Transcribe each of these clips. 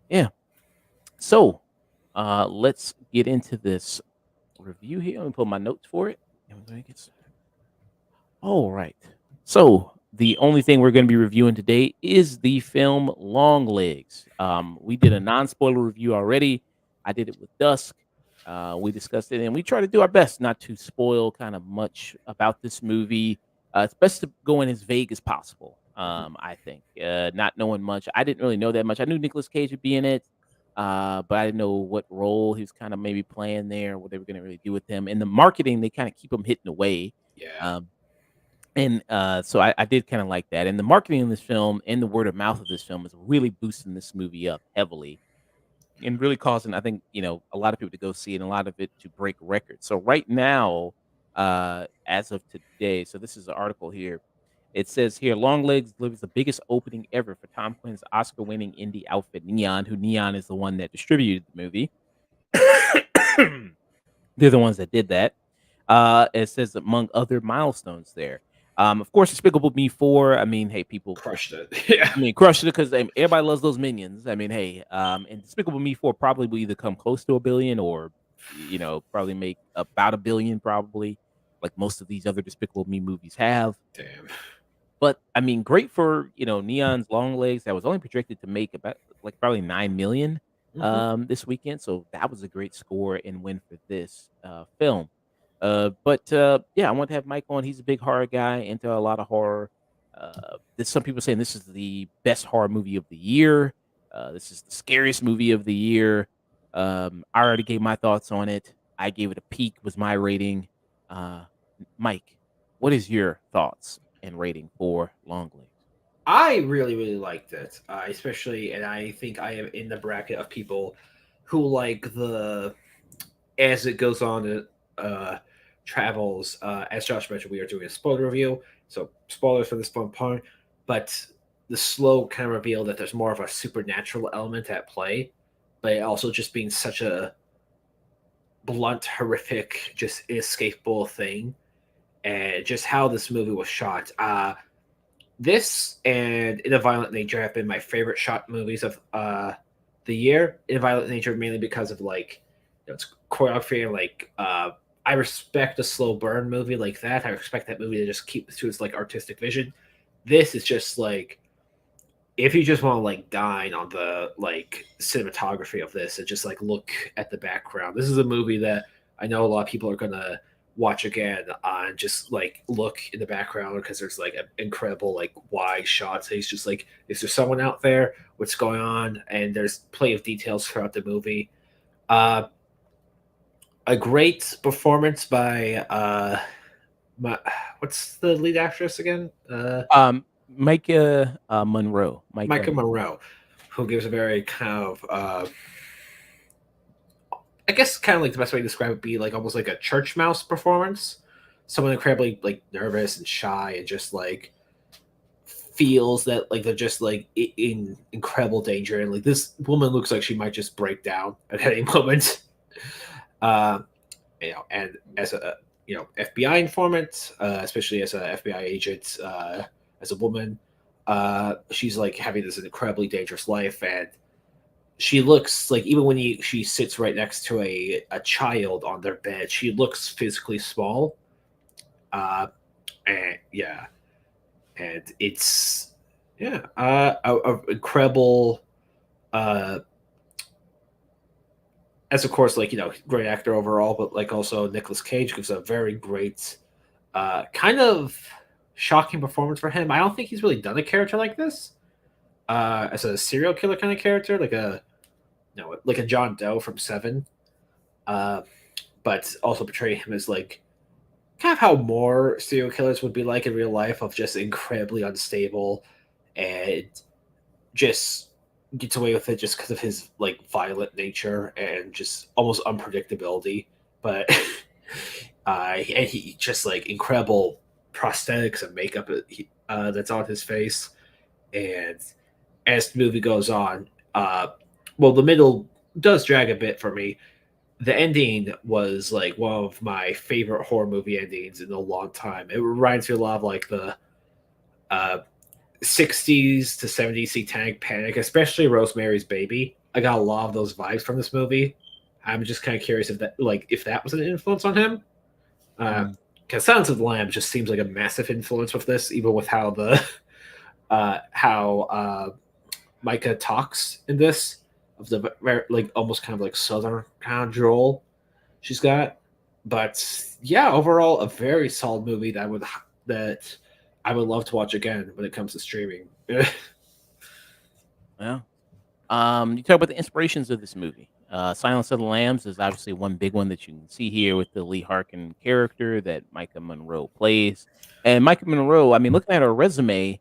Yeah. So, let's get into this review here. Let me pull my notes for it. And we're gonna get started. All right. So, the only thing we're going to be reviewing today is the film Longlegs. We did a non-spoiler review already. I did it with Dusk. We discussed it, and we try to do our best not to spoil kind of much about this movie. It's best to go in as vague as possible. I think, not knowing much. I didn't really know that much. I knew Nicolas Cage would be in it, but I didn't know what role he was kind of maybe playing there, what they were going to really do with him. In the marketing, they kind of keep him hidden away. Yeah, Um, so I did kind of like that. And the marketing in this film and the word of mouth of this film is really boosting this movie up heavily and really causing, I think, a lot of people to go see it and a lot of it to break records. So right now, as of today, so this is an article here. It says here, Longlegs delivers the biggest opening ever for Tom Quinn's Oscar-winning indie outfit, Neon, who Neon is the one that distributed the movie. They're the ones that did that. It says among other milestones there. Of course, Despicable Me 4. I mean, hey, people, crushed it. Yeah, crushed it because everybody loves those minions. I mean, hey, and Despicable Me 4 probably will either come close to a billion or, probably make about a billion, probably, like most of these other Despicable Me movies have. damn. But I mean, great for Neon's Long Legs that was only projected to make about like probably 9 million Hmm. this weekend. So that was a great score and win for this film. But yeah, I want to have Mike on. He's a big horror guy, into a lot of horror. There's some people saying this is the best horror movie of the year. This is the scariest movie of the year. I already gave my thoughts on it. I gave it a peak, was my rating. Uh, Mike, what is your thoughts and rating for Longlegs? I really, really liked it, especially, and I think I am in the bracket of people who like the as it goes on, it travels. As Josh mentioned, we are doing a spoiler review, so spoilers for this fun part. But the slow kind of reveal that there's more of a supernatural element at play, but it also just being such a blunt, horrific, just inescapable thing, and just how this movie was shot. This and In a Violent Nature have been my favorite shot movies of the year. In a Violent Nature mainly because of like its choreography and like I respect a slow burn movie like that. I respect that movie to just keep to its like artistic vision. This is just like if you just want to like dine on the like cinematography of this and just like look at the background. This is a movie that I know a lot of people are gonna watch again and just like look in the background because there's like an incredible like wide shots. He's just like, is there someone out there? What's going on? And there's plenty of details throughout the movie. Uh, a great performance by my, what's the lead actress again? Micah Monroe. Micah Micah Monroe. Monroe, who gives a very kind of I guess kind of like the best way to describe it would be like almost like a church mouse performance. Someone incredibly like nervous and shy and just like feels that like they're just like in incredible danger and like this woman looks like she might just break down at any moment. Uh, and as a FBI informant, especially as a FBI agent, as a woman, she's like having this incredibly dangerous life and she looks like even when she sits right next to a child on their bed, she looks physically small. And yeah, and it's yeah, a incredible. Uh, as of course, like great actor overall, but like also Nicolas Cage gives a very great, kind of shocking performance for him. I don't think he's really done a character like this, as a serial killer kind of character, like a like a John Doe from Seven. Uh, but also portray him as like kind of how more serial killers would be like in real life of just incredibly unstable and just gets away with it just because of his like violent nature and just almost unpredictability. But and he just like incredible prosthetics and makeup that's on his face. And as the movie goes on, well, the middle does drag a bit for me. The ending was like one of my favorite horror movie endings in a long time. It reminds me a lot of like the uh, 60s to 70s satanic panic, especially Rosemary's Baby. I got a lot of those vibes from this movie. I'm just kind of curious if that was an influence on him. Mm. Because Silence of the Lambs just seems like a massive influence with this, even with how the how Micah talks in this of the very, like almost kind of like southern kind of drawl she's got. But yeah, overall a very solid movie that I would love to watch again when it comes to streaming. Yeah. You talk about the inspirations of this movie. Silence of the Lambs is obviously one big one that you can see here with the Lee Harkin character that Micah Monroe plays. And Micah Monroe, I mean, looking at her resume,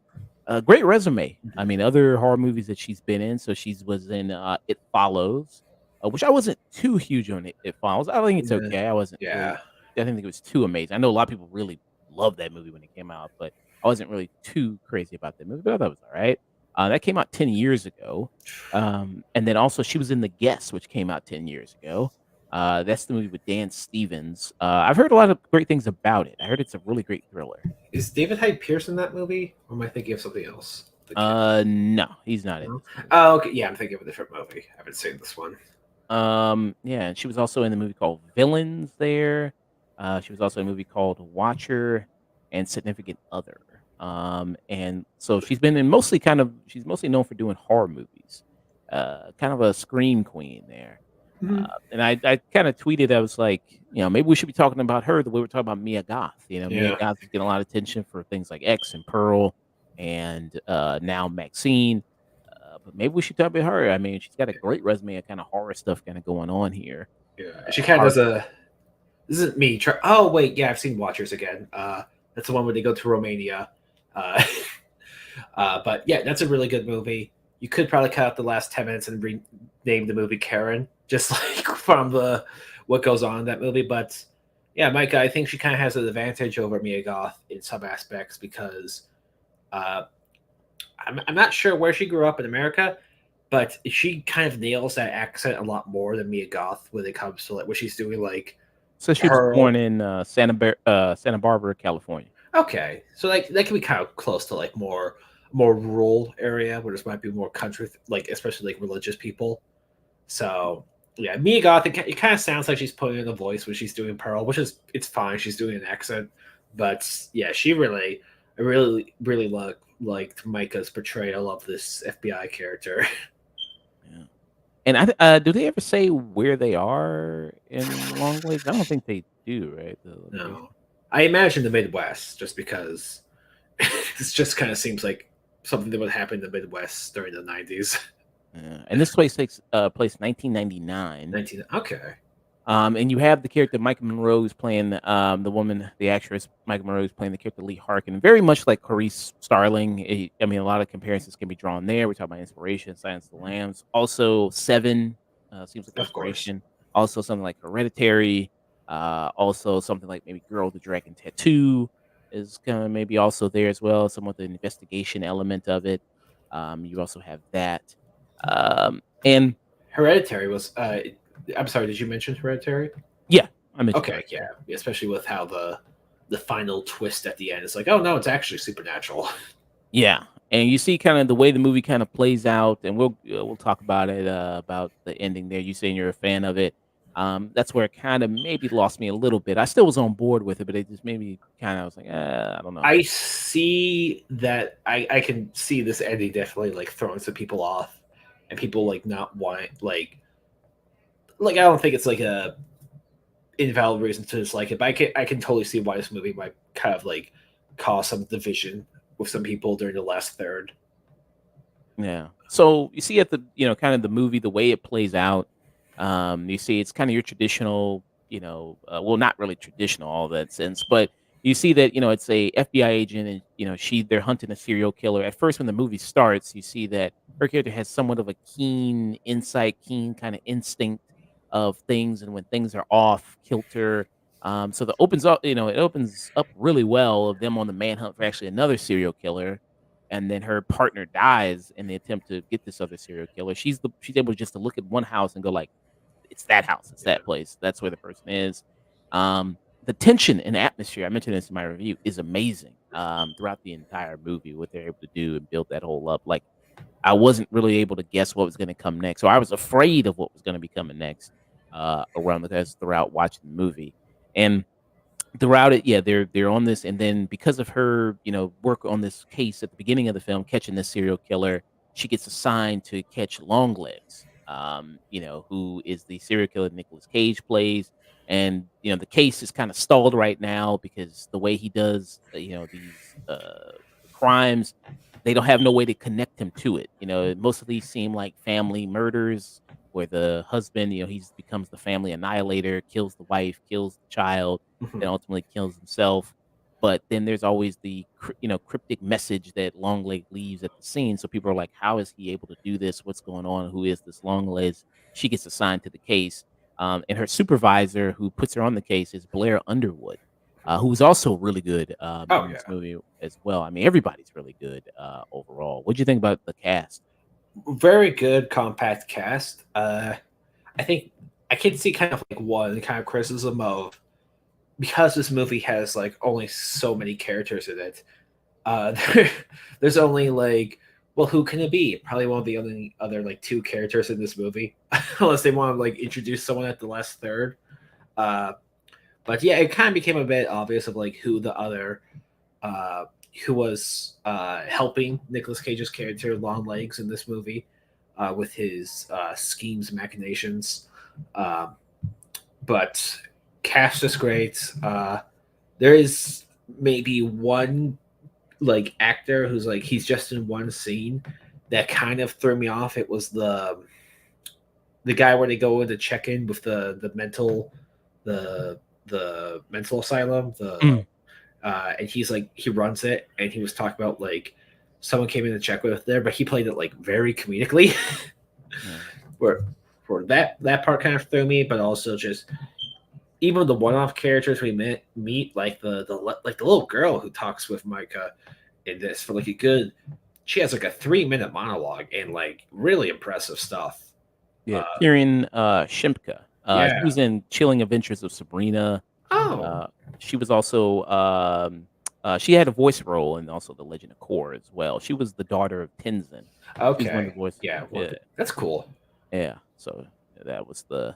great resume. I mean, other horror movies that she's been in. So she was in It Follows, which I wasn't too huge on. It Follows. I think it's okay. I wasn't Yeah. really. I didn't think it was too amazing. I know a lot of people really loved that movie when it came out, but I wasn't really too crazy about that movie. But I thought it was all right. That came out 10 years ago. And then also she was in The Guest, which came out 10 years ago. That's the movie with Dan Stevens. I've heard a lot of great things about it. I heard it's a really great thriller. Is David Hyde Pierce in that movie? Or am I thinking of something else? The kid. No, he's not in No? this movie. Oh, okay. Yeah, I'm thinking of a different movie. I haven't seen this one. Yeah, and she was also in the movie called Villains there. She was also in a movie called Watcher and Significant Other. And so she's mostly known for doing horror movies. Kind of a scream queen there. Mhm. And I kind of tweeted, I was like, maybe we should be talking about her the way we're talking about Mia Goth. Mia Yeah. Goth is getting a lot of attention for things like X and Pearl and now Maxine. But maybe we should talk about her. I mean, she's got a great resume of kind of horror stuff kind of going on here. Yeah. She kind of Horror. does a. This isn't me. Oh wait, yeah, I've seen Watchers again. That's the one where they go to Romania. Uh, but yeah, that's a really good movie. You could probably cut out the last 10 minutes and rename the movie Karen, just like from the what goes on in that movie. But yeah, Micah, I think she kind of has an advantage over Mia Goth in some aspects because uh, I'm not sure where she grew up in America, but she kind of nails that accent a lot more than Mia Goth when it comes to like what she's doing, like So she was Pearl. born in Santa Barbara, California. Okay, so like that can be kind of close to like more rural area where there might be more country, like especially like religious people. So yeah, Mia Goth, it kind of sounds like she's putting in a voice when she's doing Pearl, which is it's fine. She's doing an accent, but yeah, I really liked Micah's portrayal of this FBI character. Yeah. And do they ever say where they are in Longlegs? I don't think they do, right? The No, location. I imagine the Midwest, just because this just kind of seems like something that would happen in the Midwest during the 90s. Yeah. And this place takes place 1999. 19. Okay. And you have the character Micah Monroe who's playing the woman, the actress Micah Monroe is playing the character Lee Harkin, very much like Clarice Starling. I mean, a lot of comparisons can be drawn there. We're talking about inspiration, Silence of the Lambs, also Seven seems like Of course. inspiration. Also something like Hereditary. Also something like maybe Girl with the Dragon Tattoo is kind of maybe also there as well. Some of the investigation element of it. You also have that. And Hereditary was. I'm sorry. Did you mention Hereditary? yeah, I mentioned Okay. Hereditary. Yeah. Especially with how the final twist at the end is like, oh no, it's actually supernatural. Yeah, and you see kind of the way the movie kind of plays out, and we'll talk about it about the ending there. You saying you're a fan of it. That's where it kind of maybe lost me a little bit. I still was on board with it, but it just made me kind of was like, I don't know. I see that. I can see this ending definitely like throwing some people off, and people like not wanting like I don't think it's like a invalid reason to dislike it, but I can totally see why this movie might kind of like cause some division with some people during the last third. Yeah. So you see at the kind of the movie the way it plays out. You see it's kind of your traditional, well, not really traditional all that sense, but you see that it's a FBI agent, and they're hunting a serial killer. At first, when the movie starts, you see that her character has somewhat of a keen insight, keen kind of instinct of things, and when things are off kilter. So the opens up, it opens up really well of them on the manhunt for actually another serial killer, and then her partner dies in the attempt to get this other serial killer. She's able just to look at one house and go like, it's that house, it's Yeah. that place, that's where the person is. The tension and atmosphere, I mentioned this in my review, is amazing throughout the entire movie. What they're able to do and build that whole up, like I wasn't really able to guess what was going to come next. So I was afraid of what was going to be coming next around the throughout watching the movie. And throughout it, yeah, they're on this, and then because of her, work on this case at the beginning of the film, catching this serial killer, she gets assigned to catch Longlegs, who is the serial killer Nicolas Cage plays, and the case is kind of stalled right now because the way he does, these crimes, they don't have no way to connect him to it. Most of these seem like family murders where the husband, he's becomes the family annihilator, kills the wife, kills the child, then Mhm. ultimately kills himself. But then there's always the cryptic message that Longleg leaves at the scene. So people are like, "How is he able to do this? What's going on? Who is this Longlegs?" She gets assigned to the case, and her supervisor, who puts her on the case, is Blair Underwood, who was also really good Oh in this yeah, movie as well. I mean, everybody's really good overall. What do you think about the cast? very good compact cast. I think I can see kind of like one kind of criticism of, because this movie has like only so many characters in it. There, there's only like, well, who can it be? Probably one of the only other like two characters in this movie, unless they want to like introduce someone at the last third. Uh, but yeah, it kind of became a bit obvious of like who the other uh, who was helping Nicolas Cage's character Longlegs in this movie with his schemes, machinations. Um, but cast is great. There is maybe one like actor who's like he's just in one scene that kind of threw me off. It was the guy where they go in to check in with the the mental asylum, the Mm. and he's like he runs it, and he was talking about like someone came in to check with there, but he played it like very comedically. Yeah. where for that part kind of threw me, but also just even the one-off characters we meet like the little girl who talks with Micah in this for like a good, she has like a 3 minute monologue and like really impressive stuff. Yeah, Uh, Kieran Shipka. She yeah. was in Chilling Adventures of Sabrina. Oh. Uh, she was also she had a voice role in also The Legend of Korra as well. She was the daughter of Tenzin. She was one of Okay. the voices. Yeah. Yeah, That's cool. yeah. So that was the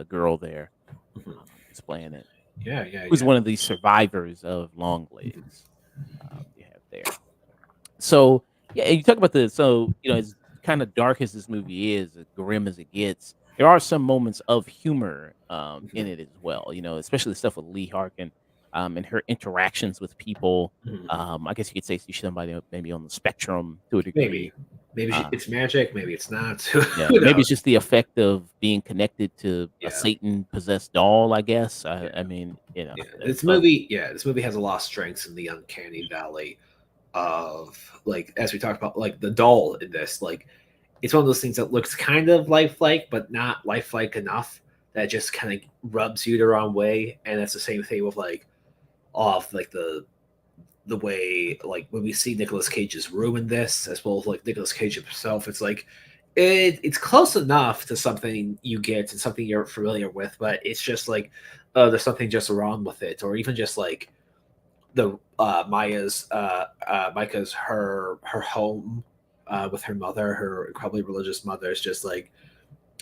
girl there Mhm. who's playing it. Yeah. Yeah. Who's Yeah. one of the survivors of Longlegs? You have there. So, yeah, and you talk about as kinda dark as this movie is, as grim as it gets, there are some moments of humor, in Mhm. it as well, especially the stuff with Lee Harkin, and her interactions with people. Mhm. I guess you could say she's somebody maybe on the spectrum to a degree. Maybe. Maybe Uh, it's magic. Maybe it's not. yeah, Who maybe knows? it's just the effect of being connected to a Yeah. Satan-possessed doll, I guess. Yeah. I mean, Yeah. but This movie has a lot of strengths in the uncanny valley of like as we talked about like the doll in this like it's one of those things that looks kind of lifelike but not lifelike enough that just kind of rubs you the wrong way, and that's the same thing with like off like the way like when we see Nicolas Cage's room in this as well as like Nicolas Cage himself, it's like it's close enough to something you get and something you're familiar with, but it's just like there's something just wrong with it, or even just like the Micah's her home with her mother, her incredibly religious mother, is just like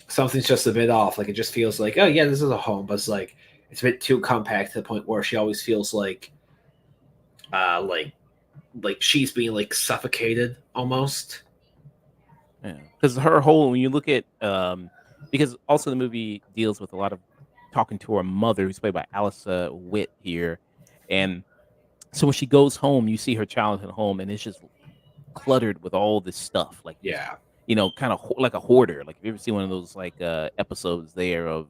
something's just a bit off. Like it just feels like, oh yeah, this is a home, but it's like it's a bit too compact to the point where she always feels uh like like she's being like suffocated almost. yeah, because her whole when you look at because also the movie deals with a lot of talking to her mother, who's played by Alissa Witt here, and so when she goes home, you see her childhood home, and it's just cluttered with all this stuff, like just Yeah. kind of like a hoarder. Like if you ever see one of those like episodes there of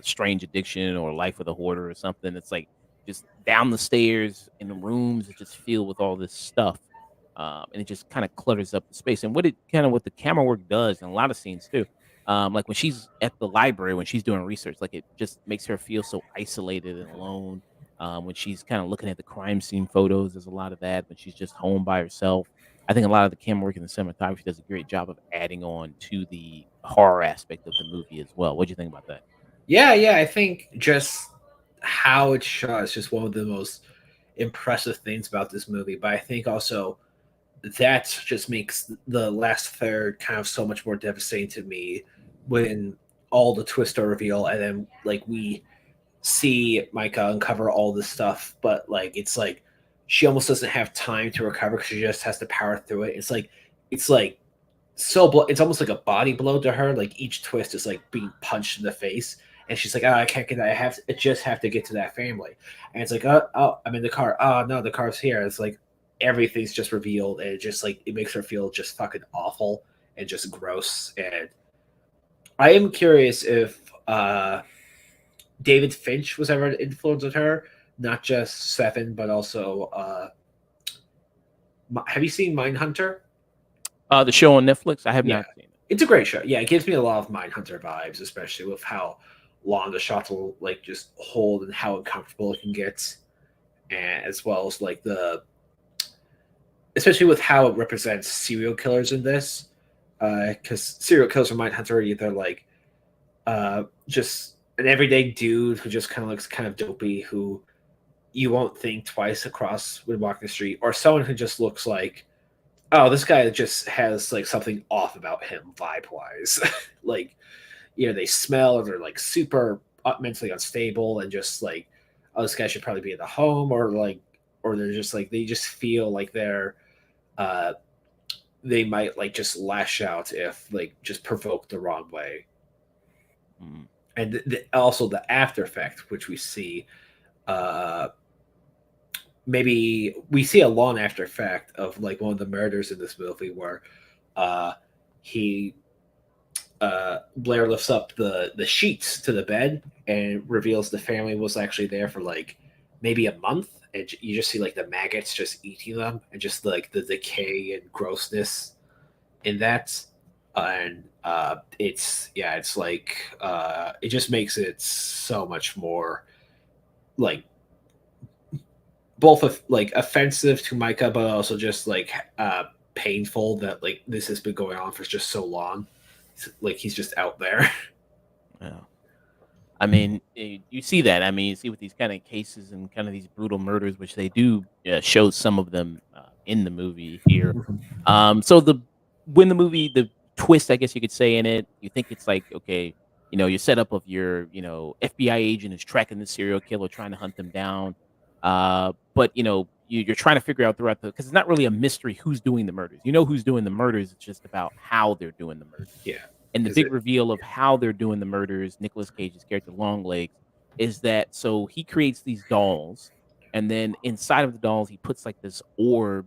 Strange Addiction or Life of the Hoarder or something, it's like just down the stairs in the rooms, it's just filled with all this stuff, and it just kind of clutters up the space. And what the camera work does in a lot of scenes too. Like when she's at the library when she's doing research, like it just makes her feel so isolated and alone. When she's kind of looking at the crime scene photos, there's a lot of that. When she's just home by herself, I think a lot of the camera work and the cinematography does a great job of adding on to the horror aspect of the movie as well. What do you think about that? Yeah, yeah, I think just how it's shot is just one of the most impressive things about this movie. But I think also that just makes the last third kind of so much more devastating to me when all the twists are revealed, and then like we see Micah uncover all this stuff, but like it's like she almost doesn't have time to recover because she just has to power through it. It's like it's almost like a body blow to her. Like each twist is like being punched in the face, and she's like, "Oh, I can't get that. I just have to get to that family." And it's like, "Oh, I'm in the car. Oh no, the car's here." It's like everything's just revealed, and it just like it makes her feel just fucking awful and just gross. And I am curious if David Finch was ever an influence on her, not just Seven, but also have you seen Mindhunter? The show on Netflix, I have Yeah, not seen it. it's a great show. Yeah, it gives me a lot of Mindhunter vibes, especially with how long the shots will like just hold and how uncomfortable it can get, and as well as like the especially with how it represents serial killers in this, because serial killers in Mindhunter are either like just an everyday dude who just kind of looks kind of dopey, who you won't think twice across when walking the street, or someone who just looks like, oh, this guy just has like something off about him vibe wise. Like, they smell or they're like super mentally unstable and just like, oh, this guy should probably be in the home, or like, or they're just like, they just feel like uh, they might like just lash out if like just provoked the wrong way. Mm. And also the after effect, which we see, uh, maybe we see a long after effect of like one of the murders in this movie where uh he Blair lifts up the sheets to the bed and reveals the family was actually there for like maybe a month, and you just see like the maggots just eating them and just like the decay and grossness in that. And it's like it just makes it so much more like both like offensive to Micah, but also just like painful that like this has been going on for just so long. Like he's just out there. Yeah. I mean, you see that. I mean, you see with these kind of cases and kind of these brutal murders, which they do show some of them in the movie here. So when the movie, the twist, I guess you could say in it, you think it's like, okay, your setup of your, FBI agent is tracking the serial killer, trying to hunt them down. But you're trying to figure out throughout because it's not really a mystery who's doing the murders. You know who's doing the murders. It's just about how they're doing the murders. Yeah, And the because big reveal of how they're doing the murders, Nicolas Cage's character Longlegs, is that so he creates these dolls, and then inside of the dolls he puts like this orb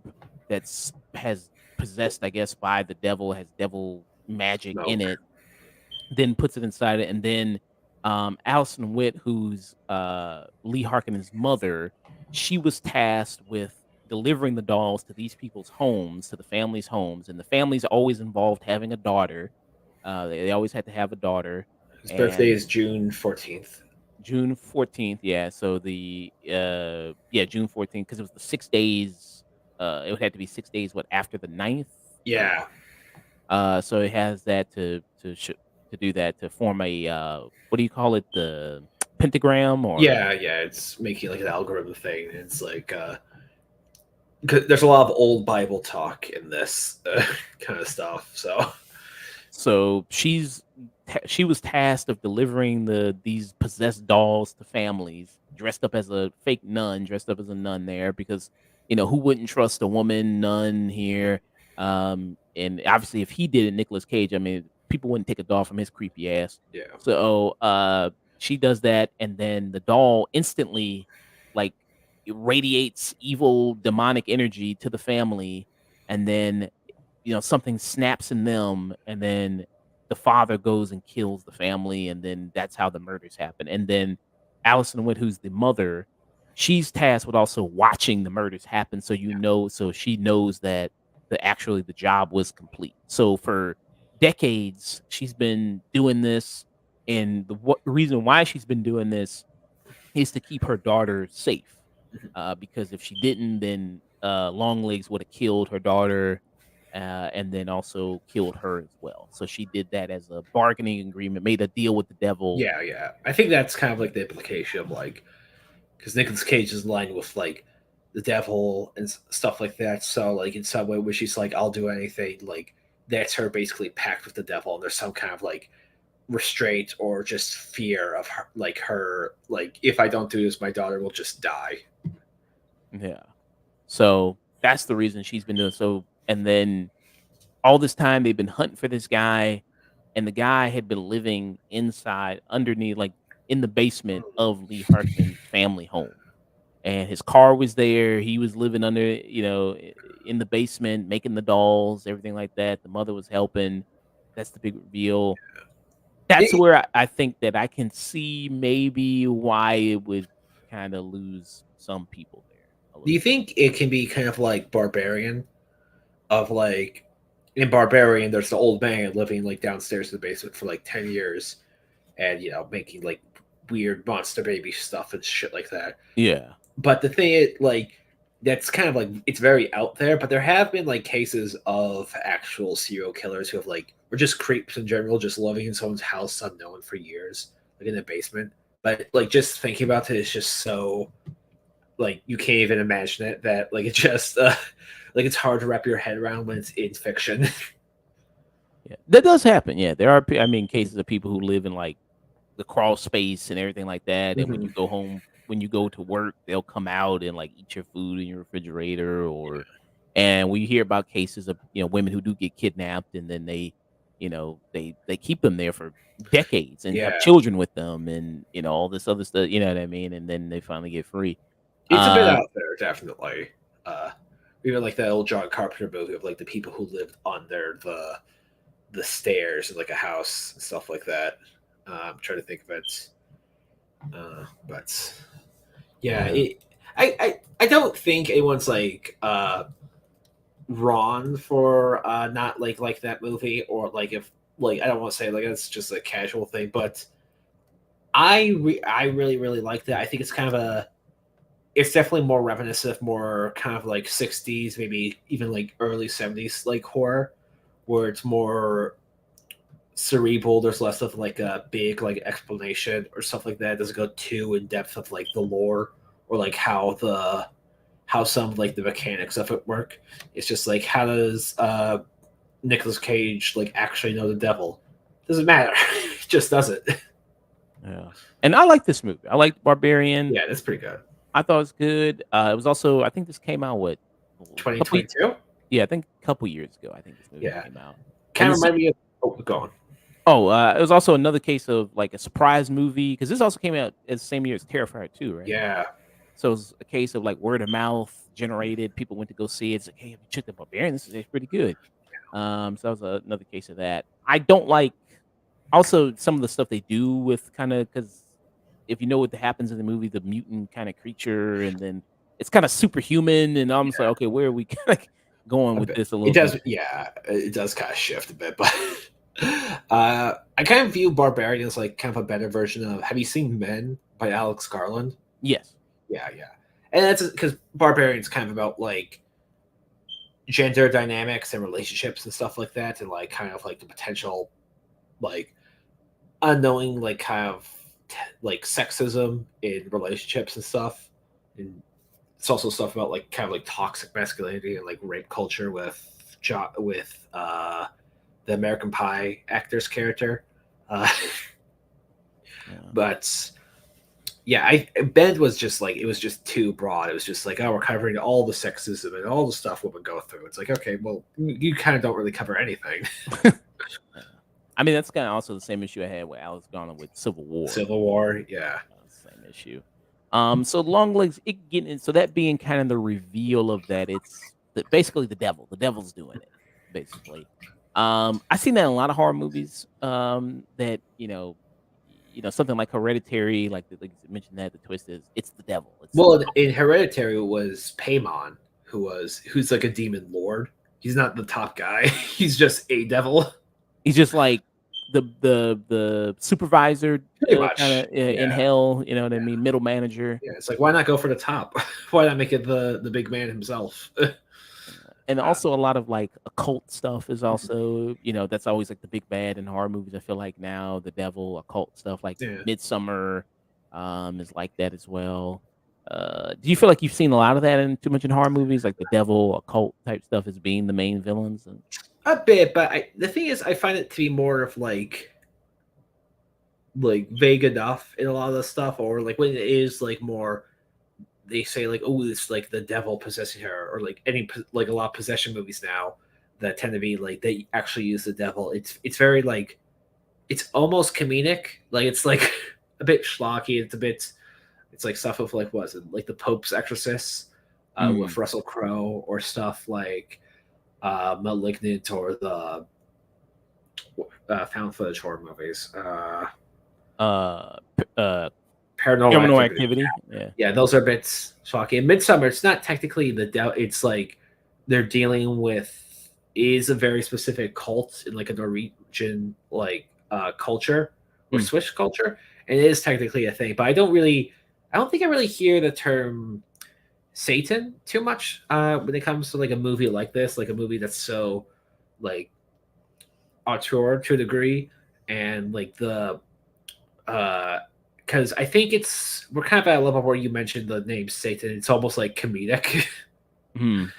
that's has possessed, I guess, by the devil, has devil magic no, in it, then puts it inside it, and then Allison Witt, who's Lee Harkin's mother, she was tasked with delivering the dolls to these people's homes, to the family's homes, and the family's always involved having a daughter. They always had to have a daughter, his birthday and is June 14th. June 14th, yeah. So June 14th, because it was the 6 days. It would have to be 6 days. What after the ninth? Yeah, So it has that to do that to form a what do you call it, the pentagram or yeah. It's making like an algorithm thing. It's like 'cause there's a lot of old Bible talk in this kind of stuff. So so she was tasked of delivering these possessed dolls to families dressed up as a fake nun, dressed up as a nun there because who wouldn't trust a woman nun here? And obviously if he did it, Nicolas Cage, I mean, people wouldn't take a doll from his creepy ass. yeah, So she does that, and then the doll instantly like it radiates evil demonic energy to the family, and then something snaps in them, and then the father goes and kills the family, and then that's how the murders happen. And then Allison Witt, who's the mother, she's tasked with also watching the murders happen. So so she knows that the job was complete. So for decades, she's been doing this, and the reason why she's been doing this is to keep her daughter safe. Because if she didn't, then Longlegs would have killed her daughter, and then also killed her as well. So she did that as a bargaining agreement, made a deal with the devil. yeah. I think that's kind of like the implication of like because Nicolas Cage is in line with like the devil and stuff like that. So like in some way where she's like, I'll do anything, like that's her basically pact with the devil, and there's some kind of like restraint or just fear of her, like if I don't do this, my daughter will just die. Yeah. So that's the reason she's been doing so. And then all this time they've been hunting for this guy, and the guy had been living inside, underneath, like in the basement of Lee Hartman's family home. And his car was there. He was living under, in the basement, making the dolls, everything like that. The mother was helping. That's the big reveal. That's It, where I think that I can see maybe why it would kind of lose some people there a do little you bit. think it can be kind of like Barbarian, of like in Barbarian, there's the old man living like downstairs in the basement for like 10 years, and making like weird monster baby stuff and shit like that. Yeah. But the thing is, like, that's kind of like it's very out there. But there have been like cases of actual serial killers who have like, or just creeps in general, just living in someone's house unknown for years, like in the basement. But like just thinking about it is just so like you can't even imagine it. That like it just like it's hard to wrap your head around when it's in fiction. Yeah. That does happen. Yeah. There are, I mean, cases of people who live in like the crawl space and everything like that. And when Hmm. you go home, when you go to work, they'll come out and like eat your food in your refrigerator, and we hear about cases of, women who do get kidnapped, and then they keep them there for decades and have Yeah, children with them, and, all this other stuff, you know what I mean? And then they finally get free. it's a bit Uh, out there, definitely. Uh, Even like that old John Carpenter movie of like the people who lived under the stairs in like a house and stuff like that. I'm trying to think of it, but yeah, yeah. I don't think anyone's like wrong for not like that movie, or like if like I don't want to say like it's just a casual thing, but I really like that. I think it's kind of a it's definitely more reminiscent, more kind of like 60s, maybe even like early 70s like horror, where it's more cerebral. There's less of like a big like explanation or stuff like that. It doesn't go too in depth of like the lore or like how some of like the mechanics of it work. It's just like how does Nicolas Cage like actually know the devil? Doesn't matter. It just doesn't. Yeah. And I like this movie. I like Barbarian. Yeah, that's pretty good. I thought it was good. It was also, I think this came out, what, a couple, 2022. yeah, I think a couple years ago. I think this movie Yeah, came out. And kind of this, remind me of. Oh, go on. it was also another case of like a surprise movie, because this also came out as the same year as Terrifier 2, right? Yeah, So it was a case of like word of mouth generated. People went to go see it. It's like, hey, have you checked the Barbarian? This is actually pretty good. So that was another case of that. I don't like also some of the stuff they do with kind of, because if you know what happens in the movie, the mutant kind of creature, and then it's kind of superhuman, and I'm just like, okay, where are we kind of going a with bit. this a It little bit? does. Yeah, it does kind of shift a bit, but I kind of view Barbarian as like kind of a better version of. Have you seen Men by Alex Garland? Yes. Yeah, yeah, and that's because Barbarian's kind of about like gender dynamics and relationships and stuff like that, and like kind of like the potential like unknowing like kind of like sexism in relationships and stuff. And it's also stuff about like kind of like toxic masculinity and like rape culture with the American Pie actor's character. Uh, Yeah. but yeah, I Ben was just like it was just too broad. It was just like, oh, we're covering all the sexism and all the stuff women go through. It's like, okay, well, you kind of don't really cover anything. Yeah. I mean, that's kind of also the same issue I had with Alex Garland with Civil War. Civil War, yeah, Same issue. So Longlegs, it getting so that being kind of the reveal of that, it's basically the devil. The devil's doing it, basically. I've seen that in a lot of horror movies. That something like Hereditary, like you mentioned, that the twist is it's the devil. It's well, in Hereditary it was Paimon who's like a demon lord. He's not the top guy. He's just a devil. he's just like the supervisor, Pretty kind of much. in Yeah. hell. You know what I Yeah. mean? Middle manager. Yeah. It's like why not go for the top? Why not make it the big man himself? And uh, also a lot of like occult stuff is also, that's always like the big bad in horror movies. I feel like now the devil, occult stuff like yeah. Midsummer, is like that as well. Do you feel like you've seen a lot of that in too much in horror movies, like the devil, occult type stuff as being the main villains? And A bit, but the thing is, I find it to be more of like vague enough in a lot of the stuff, or like when it is like more, they say like, oh, it's like the devil possessing her, or like like a lot of possession movies now that tend to be like they actually use the devil. It's very like it's almost comedic, like it's like a bit schlocky. It's like stuff of like was it like the Pope's Exorcist with mm, Russell Crowe, or stuff like Malignant, or the found footage horror movies, p Paranormal Criminal Activity. Activity, yeah. Yeah, those are bits shocking. In Midsummer, it's not technically the devil. It's like they're dealing with is a very specific cult in like a Norwegian like culture or Mm, Swiss culture, and it is technically a thing. But I don't think I really hear the term Satan too much when it comes to like a movie like this, like a movie that's so like auteur to a degree, and like the because I think we're kind of at a level where you mentioned the name Satan. It's almost like comedic. mhm.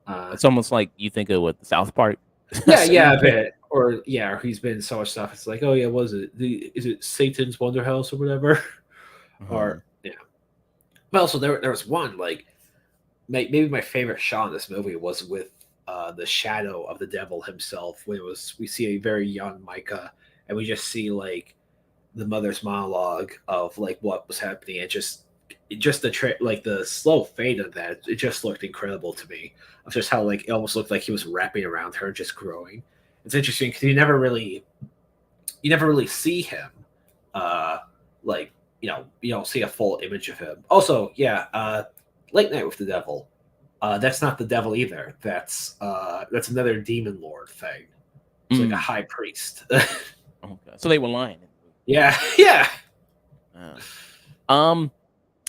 uh, It's almost like you think of what the South Park yeah, scene. yeah, a bit. Or yeah, he's been so much stuff. It's like, oh yeah, what is it? Is it Satan's Wonder House or whatever? Uh-huh. Or yeah. But also there was one like maybe my favorite shot in this movie was with the shadow of the devil himself. When it was we see a very young Micah, and we just see like the mother's monologue of like what was happening, and just like the slow fade of that, it just looked incredible to me, of just how like it almost looked like he was wrapping around her, just growing. It's interesting because you never really see him, uh like you don't see a full image of him. Also, yeah, Late Night with the Devil, that's not the devil either. That's another demon lord thing. It's like a Mm, high priest. okay. So they were lying in the movie. Yeah, yeah. Uh, um,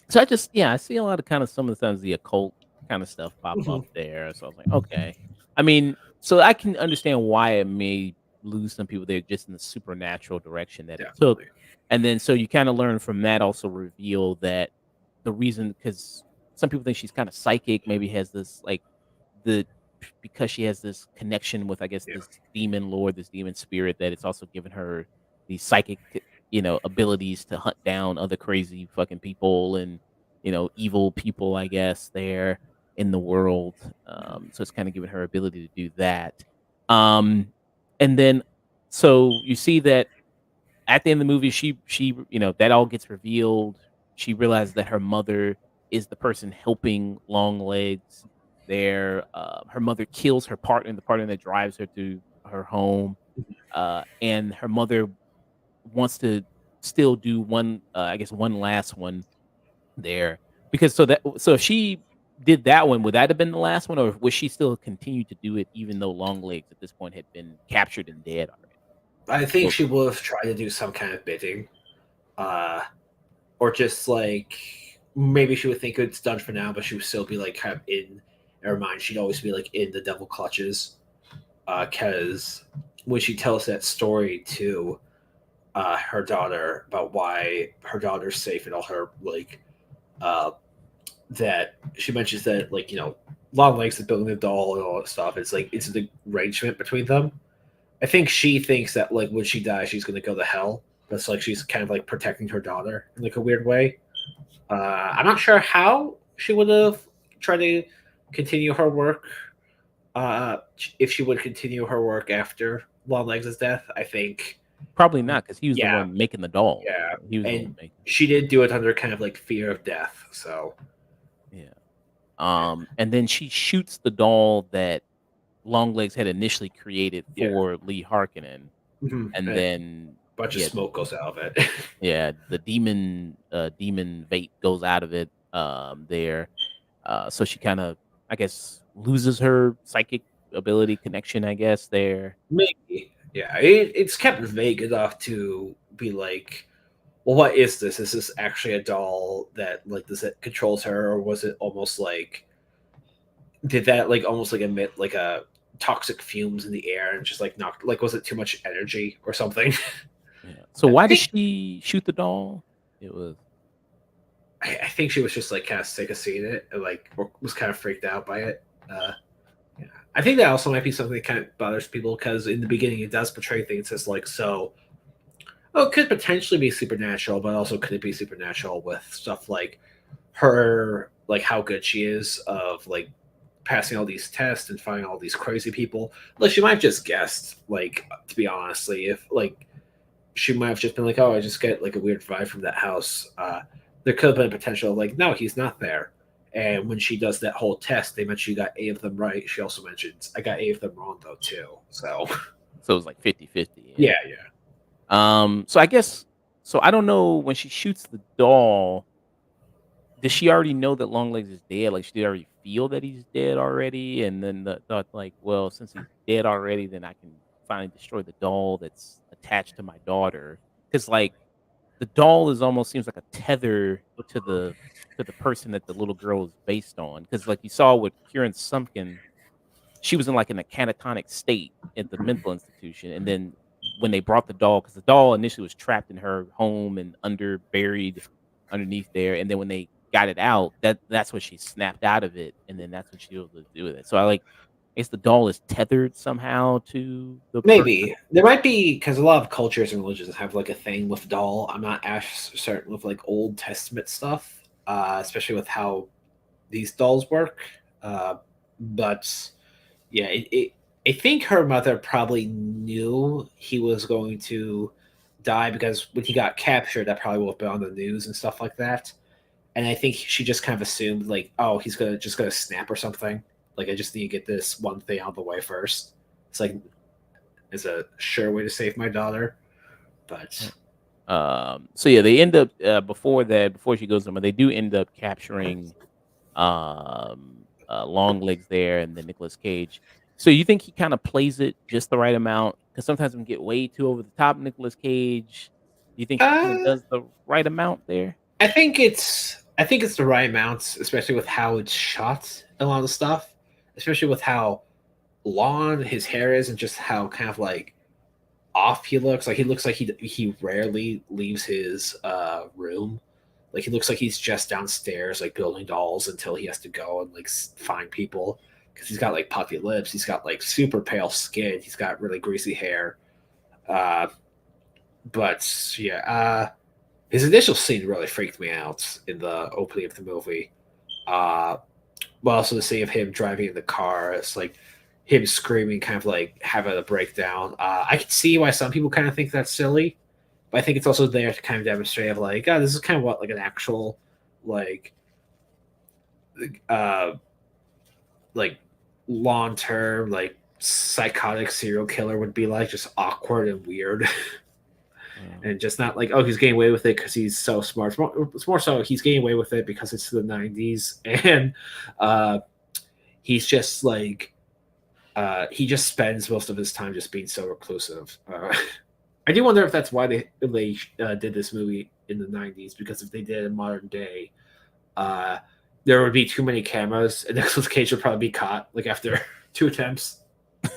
so I just yeah, I see a lot of kind of some of the times the occult kind of stuff pop up Mhm. there. So I was like, okay. I mean, so I can understand why it may lose some people there just in the supernatural direction that it took. Definitely. And then so you kind of learn from that also reveal that the reason because some people think she's kind of psychic, maybe has this like the because she has this connection with I guess Yeah. this demon lord, this demon spirit that it's also given her these psychic abilities to hunt down other crazy fucking people and evil people I guess there in the world. So it's kind of given her ability to do that. Um and then so you see that at the end of the movie, she that all gets revealed. She realizes that her mother is the person helping Longlegs there. Her mother kills her partner, the partner that drives her to her home, and her mother wants to still do one, I guess, one last one there because so if she did that one, would that have been the last one, or would she still continue to do it even though Longlegs at this point had been captured and dead already? I think Well, she would have tried to do some kind of bidding, uh, or just like maybe she would think it's done for now, but she would still be like kind of in her mind. She'd always be like in the devil clutches, because when she tells that story to her daughter about why her daughter's safe and all her like uh, that she mentions that like Long Legs is building the doll and all that stuff. It's like it's an arrangement between them. I think she thinks that like when she dies, she's gonna go to hell. That's like she's kind of like protecting her daughter in like a weird way. I'm not sure how she would have tried to continue her work. Uh, if she would continue her work after Longlegs' death, I think, probably not because he was the yeah, one making the doll. yeah, He was the one and making it. she did do it under kind of like fear of death. So Yeah. yeah, And then she shoots the doll that Longlegs had initially created yeah, for Lee Harkonnen, and and a then bunch of yeah, smoke goes out of it. yeah, the demon vape goes out of it. There, so she kind of, I guess, loses her psychic ability connection. I guess there. Maybe, yeah, it's kept vague enough to be like, well, what is this? Is this actually a doll that like does it controls her, or was it almost like did that like almost like emit like a toxic fumes in the air and just like knocked like was it too much energy or something? Yeah. So I why did think she shoot the doll? It was I think she was just like kind of sick of seeing it and like was kind of freaked out by it. Uh, yeah. I think that also might be something that kind of bothers people because in the beginning it does portray things as like so. Oh, it could potentially be supernatural, but also could it be supernatural with stuff like her, like how good she is of like passing all these tests and finding all these crazy people. Like she might have just guessed, like to be honestly, if like she might have just been like, oh, I just get like a weird vibe from that house. There could have been potential like, no, he's not there. And when she does that whole test, they mention she got 8 of them right. She also mentions I got 8 of them wrong though too. So So it was like 50-50. yeah, Yeah. yeah. So I guess so I don't know when she shoots the doll, does she already know that Longlegs is dead? Like, she did already feel that he's dead already, and then thought like, well, since he's dead already, then I can finally destroy the doll that's attached to my daughter. Because like the doll is almost seems like a tether to the person that the little girl is based on. Because like you saw with Kieran Sumpkin, she was in like in a catatonic state at the mental institution, and then when they brought the doll, because the doll initially was trapped in her home and buried underneath there, and then when they got it out, that's when she snapped out of it, and then that's when she was able to do with it. So I guess the doll is tethered somehow to the person. Maybe there might be because a lot of cultures and religions have like a thing with doll. I'm not as certain with like Old Testament stuff, especially with how these dolls work. But yeah, I think her mother probably knew he was going to die because when he got captured, that probably would have been on the news and stuff like that. And I think she just kind of assumed like, oh, he's gonna just gonna snap or something. Like I just need to get this one thing out of the way first. It's like it's a sure way to save my daughter, but So yeah, they end up before that, before she goes somewhere, they do end up capturing long legs there, and then Nicolas Cage. So you think he kind of plays it just the right amount? Because sometimes we get way too over the top. Nicolas Cage. Do you think he kind of uh, does the right amount there? I think it's the right amount, especially with how it's shot. A lot of the stuff, especially with how long his hair is and just how kind of like off he looks. Like he looks like he rarely leaves his room. Like he looks like he's just downstairs like building dolls until he has to go and like find people because he's got like puffy lips. He's got like super pale skin. He's got really greasy hair. Uh, but yeah, his initial scene really freaked me out in the opening of the movie. Uh, but also the scene of him driving in the car, it's like him screaming, kind of like having a breakdown. I can see why some people kind of think that's silly, but I think it's also there to kind of demonstrate of like, oh, this is kind of what like an actual like uh like long term like psychotic serial killer would be like, just awkward and weird. Uh, And just not like, oh, he's getting away with it because he's so smart. It's more so he's getting away with it because it's the 90s and uh he's just like he just spends most of his time just being so reclusive. I do wonder if that's why they did this movie in the 90s, because if they did it in modern day, uh, there would be too many cameras and Nicolas Cage would probably be caught like after 2 attempts.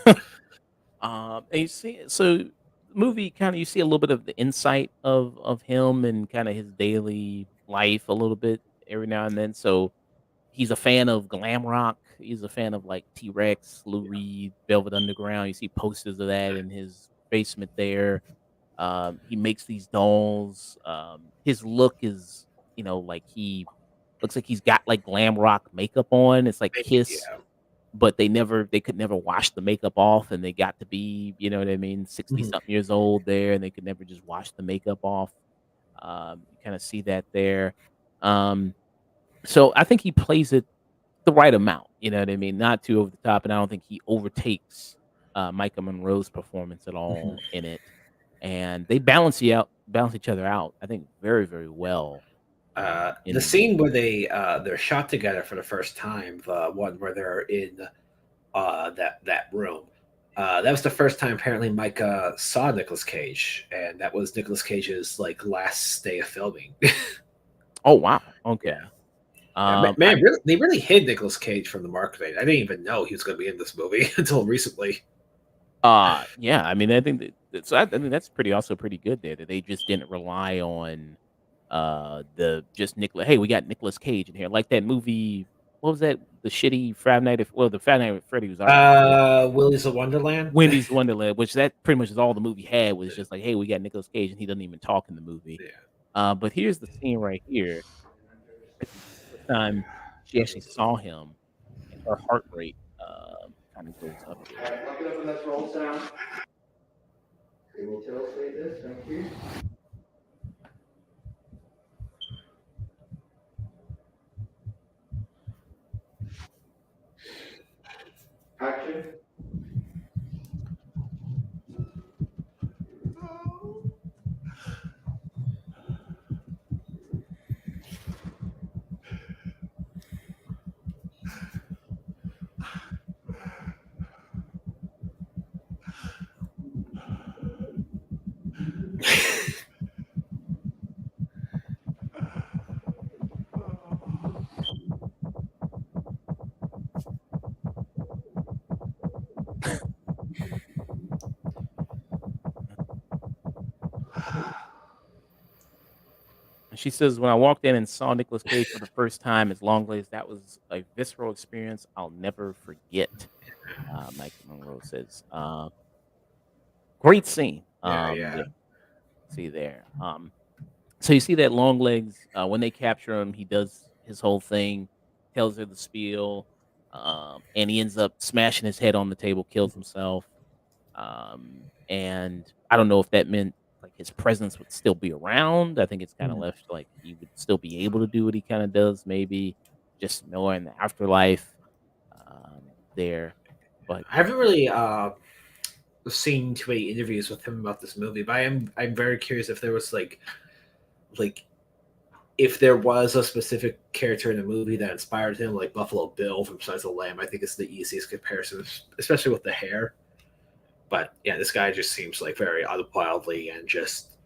and you see, so movie kind of you see a little bit of the insight of him and kind of his daily life a little bit every now and then. So he's a fan of glam rock. He's a fan of like T Rex, Lou Reed, Velvet Underground. You see posters of that in his basement there. He makes these dolls. His look is, like he looks like he's got like glam rock makeup on. It's like Kiss, Yeah. but they could never wash the makeup off, and they got to be, you know what I mean, 60 Mhm. something years old there, and they could never just wash the makeup off. You kind of see that there. Um, so I think he plays it the right amount, you know what I mean? Not too over the top, and I don't think he overtakes, Micah Monroe's performance at Mhm. all in it, and they balance each other out, I think, very, very well, in The the scene movie. where they're shot together for the first time, the one where they're in that room. That was the first time apparently Micah saw Nicolas Cage, and that was Nicolas Cage's like last day of filming. Oh, wow, Yeah, okay. yeah, I man, really, they really hid Nicolas Cage from the marketing. I didn't even know he was going to be in this movie until recently. yeah, I mean, I think that so I think that's pretty also pretty good there, that they just didn't rely on, The just Nicolas. Hey, we got Nicolas Cage in here, like that movie. What was that? The shitty Five Night at well, the Five Night at Freddy was already dead. Willy's of Wonderland. Wendy's Wonderland, which that pretty much is all the movie had was just like, hey, we got Nicolas Cage and he doesn't even talk in the movie. Yeah. But here's the scene right here. This is the first time she actually saw him, and her heart rate kind of goes up here. Alright, look it up and let's roll sound. We will illustrate this, thank you. Action. And she says, when I walked in and saw Nicolas Cage for the first time as Longlegs, that was a visceral experience I'll never forget. Mike Monroe says, great scene. Yeah. Yeah, see there. So you see that Longlegs, when they capture him, he does his whole thing, tells her the spiel, and he ends up smashing his head on the table, kills himself. And I don't know if that meant like his presence would still be around. I think it's kind of Mhm. left like he would still be able to do what he kind of does, maybe just knowing the afterlife there. But I haven't really seen too many interviews with him about this movie, but I'm very curious if there was like if there was a specific character in the movie that inspired him, like Buffalo Bill from Silence of the Lamb. I think it's the easiest comparison, especially with the hair. But yeah, this guy just seems like very otherworldly and just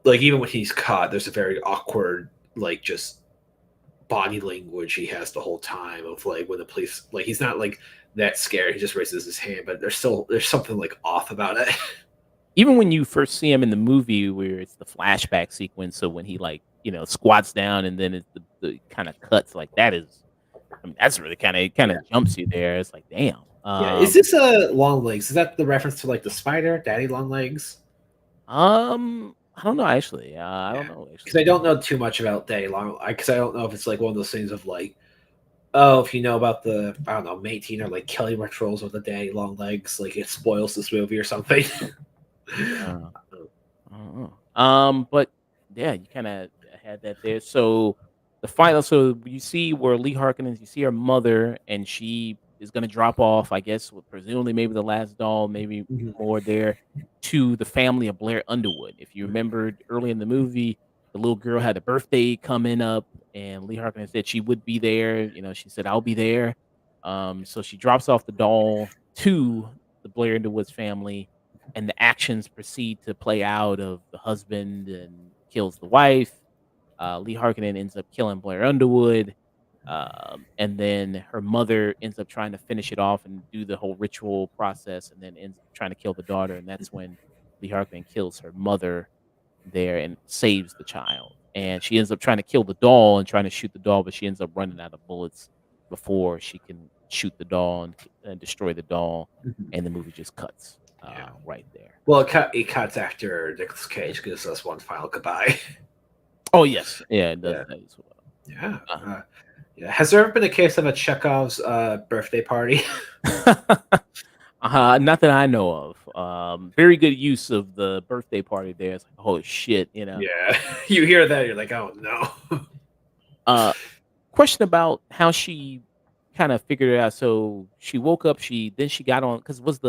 like even when he's caught, there's a very awkward like just body language he has the whole time of like when the police like he's not like that scared. He just raises his hand, but there's something like off about it. even when you first see him in the movie where it's the flashback sequence, so when he like, squats down and then it's the kind of cuts like that is I mean, that's really kind Yeah. of jumps you there. It's like, damn. Yeah, is this a long legs? Is that the reference to like the spider, Daddy Long Legs? I don't know actually. I Yeah, don't know because I actually. don't know too much about Daddy Long. Because I don't know if it's like one of those things of like, oh, if you know about the I don't know Mateen or like Kelly Rituals of the Daddy Long Legs, like it spoils this movie or something. Uh, I don't know. But yeah, you kind of had that there. So the final, so you see where Lee Harkins, you see her mother, and she is going to drop off, I guess, with presumably maybe the last doll, maybe Mhm. more there, to the family of Blair Underwood. If you remembered early in the movie, the little girl had a birthday coming up, and Lee Harkins said she would be there. She said, I'll be there. So she drops off the doll to the Blair Underwood's family, and the actions proceed to play out of the husband and kills the wife. Lee Harkinen ends up killing Blair Underwood. And then her mother ends up trying to finish it off and do the whole ritual process and then ends up trying to kill the daughter. And that's when Lee Harkinen kills her mother there and saves the child. And she ends up trying to kill the doll and trying to shoot the doll, but she ends up running out of bullets before she can shoot the doll and destroy the doll. Mhm. And the movie just cuts Yeah. right there. Well, it cuts after Nicolas Cage gives us one final goodbye. Oh, yes. Yeah, it does Yeah. that as well. Yeah. Uh-huh. Yeah. Has there ever been a case of a Chekhov's birthday party? Not that I know of. Very good use of the birthday party there. It's like, holy shit, Yeah. You hear that, you're like, oh no. Uh, question about how she kind of figured it out. So she woke up, she got on because was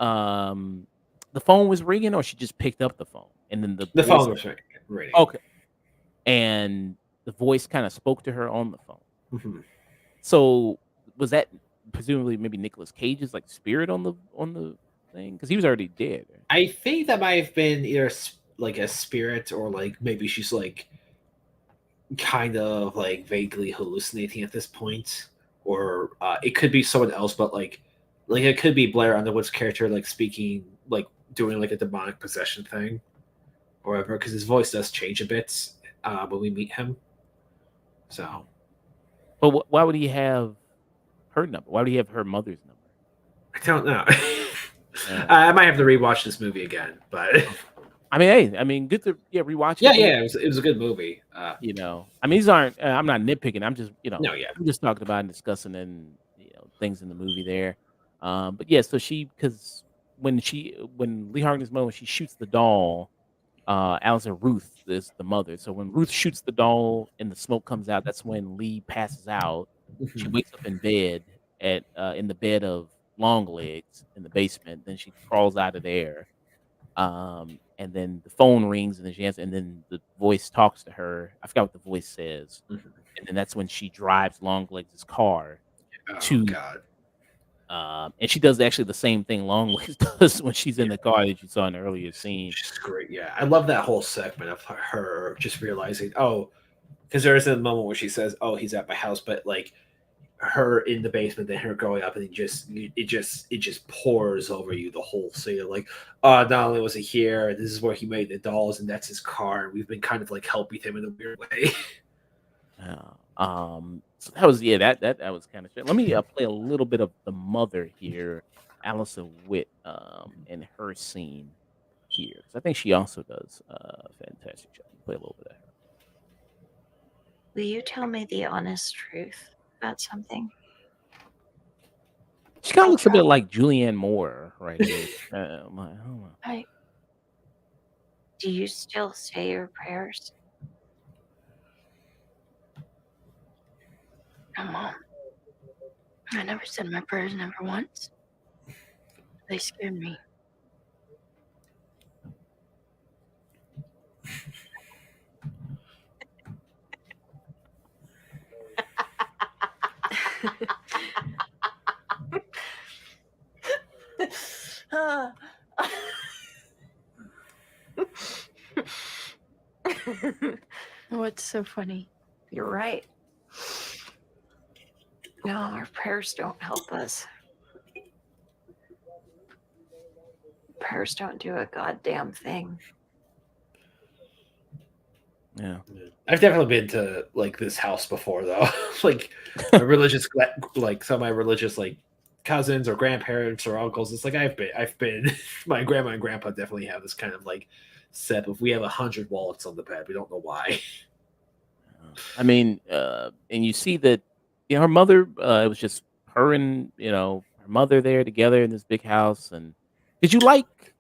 um the phone was ringing or she just picked up the phone and then the The voice phone was ringing. okay. And the voice kind of spoke to her on the phone. Mhm. So was that presumably maybe Nicolas Cage's like spirit on the thing? Because he was already dead. Right? I think that might have been either like a spirit or like maybe she's like kind of like vaguely hallucinating at this point, or it could be someone else, but like it could be Blair Underwood's character like speaking like doing like a demonic possession thing. or whatever, because his voice does change a bit when we meet him. So But why would he have her number? Why would he have her mother's number? I don't know. Yeah. I might have to rewatch this movie again, but I mean, hey, I mean, good to rewatch it yeah, again. yeah, it was a good movie. I mean, these aren't. I'm not nitpicking. I'm just, No, yeah. I'm just talking about and discussing and things in the movie there. But yeah, so because when Lee Harkness mom, when she shoots the doll, Allison Ruth is the mother. So when Ruth shoots the doll and the smoke comes out, that's when Lee passes out. She Mhm. wakes up in bed in the bed of Longlegs in the basement. Then she crawls out of there. And then the phone rings and then she answers, and then the voice talks to her. I forgot what the voice says. Mhm. And then that's when she drives Longlegs' car Oh to God. and she does actually the same thing Longlegs does when she's in Yeah. the car that you saw in the earlier scene. She's great. Yeah, I love that whole segment of her just realizing, oh, because there is a moment where she says, "Oh, he's at my house," but like her in the basement, then her going up, and it just pours over you the whole scene. Like, not only was he here, this is where he made the dolls, and that's his car. And we've been kind of like helping him in a weird way. So that was that was kind of shit. Let me play a little bit of the mother here, Allison Witt, in her scene here, because I think she also does a fantastic job. Play a little bit of her. Will you tell me the honest truth about something? She kind of I'll looks a try. bit like Julianne Moore right here. I'm like, I don't know. Do you still say your prayers? No, Mom. I never said my prayers, never once. They scared me. What's so funny? You're right. No, our prayers don't help us. Prayers don't do a goddamn thing. Yeah. I've definitely been to like this house before, though. Like my religious, like some of my religious like cousins or grandparents or uncles. It's like I've been. My grandma and grandpa definitely have this kind of like set. If we have 100 wallets on the bed, we don't know why. I mean, and you see that her mother. It was just her and her mother there together in this big house. And did you like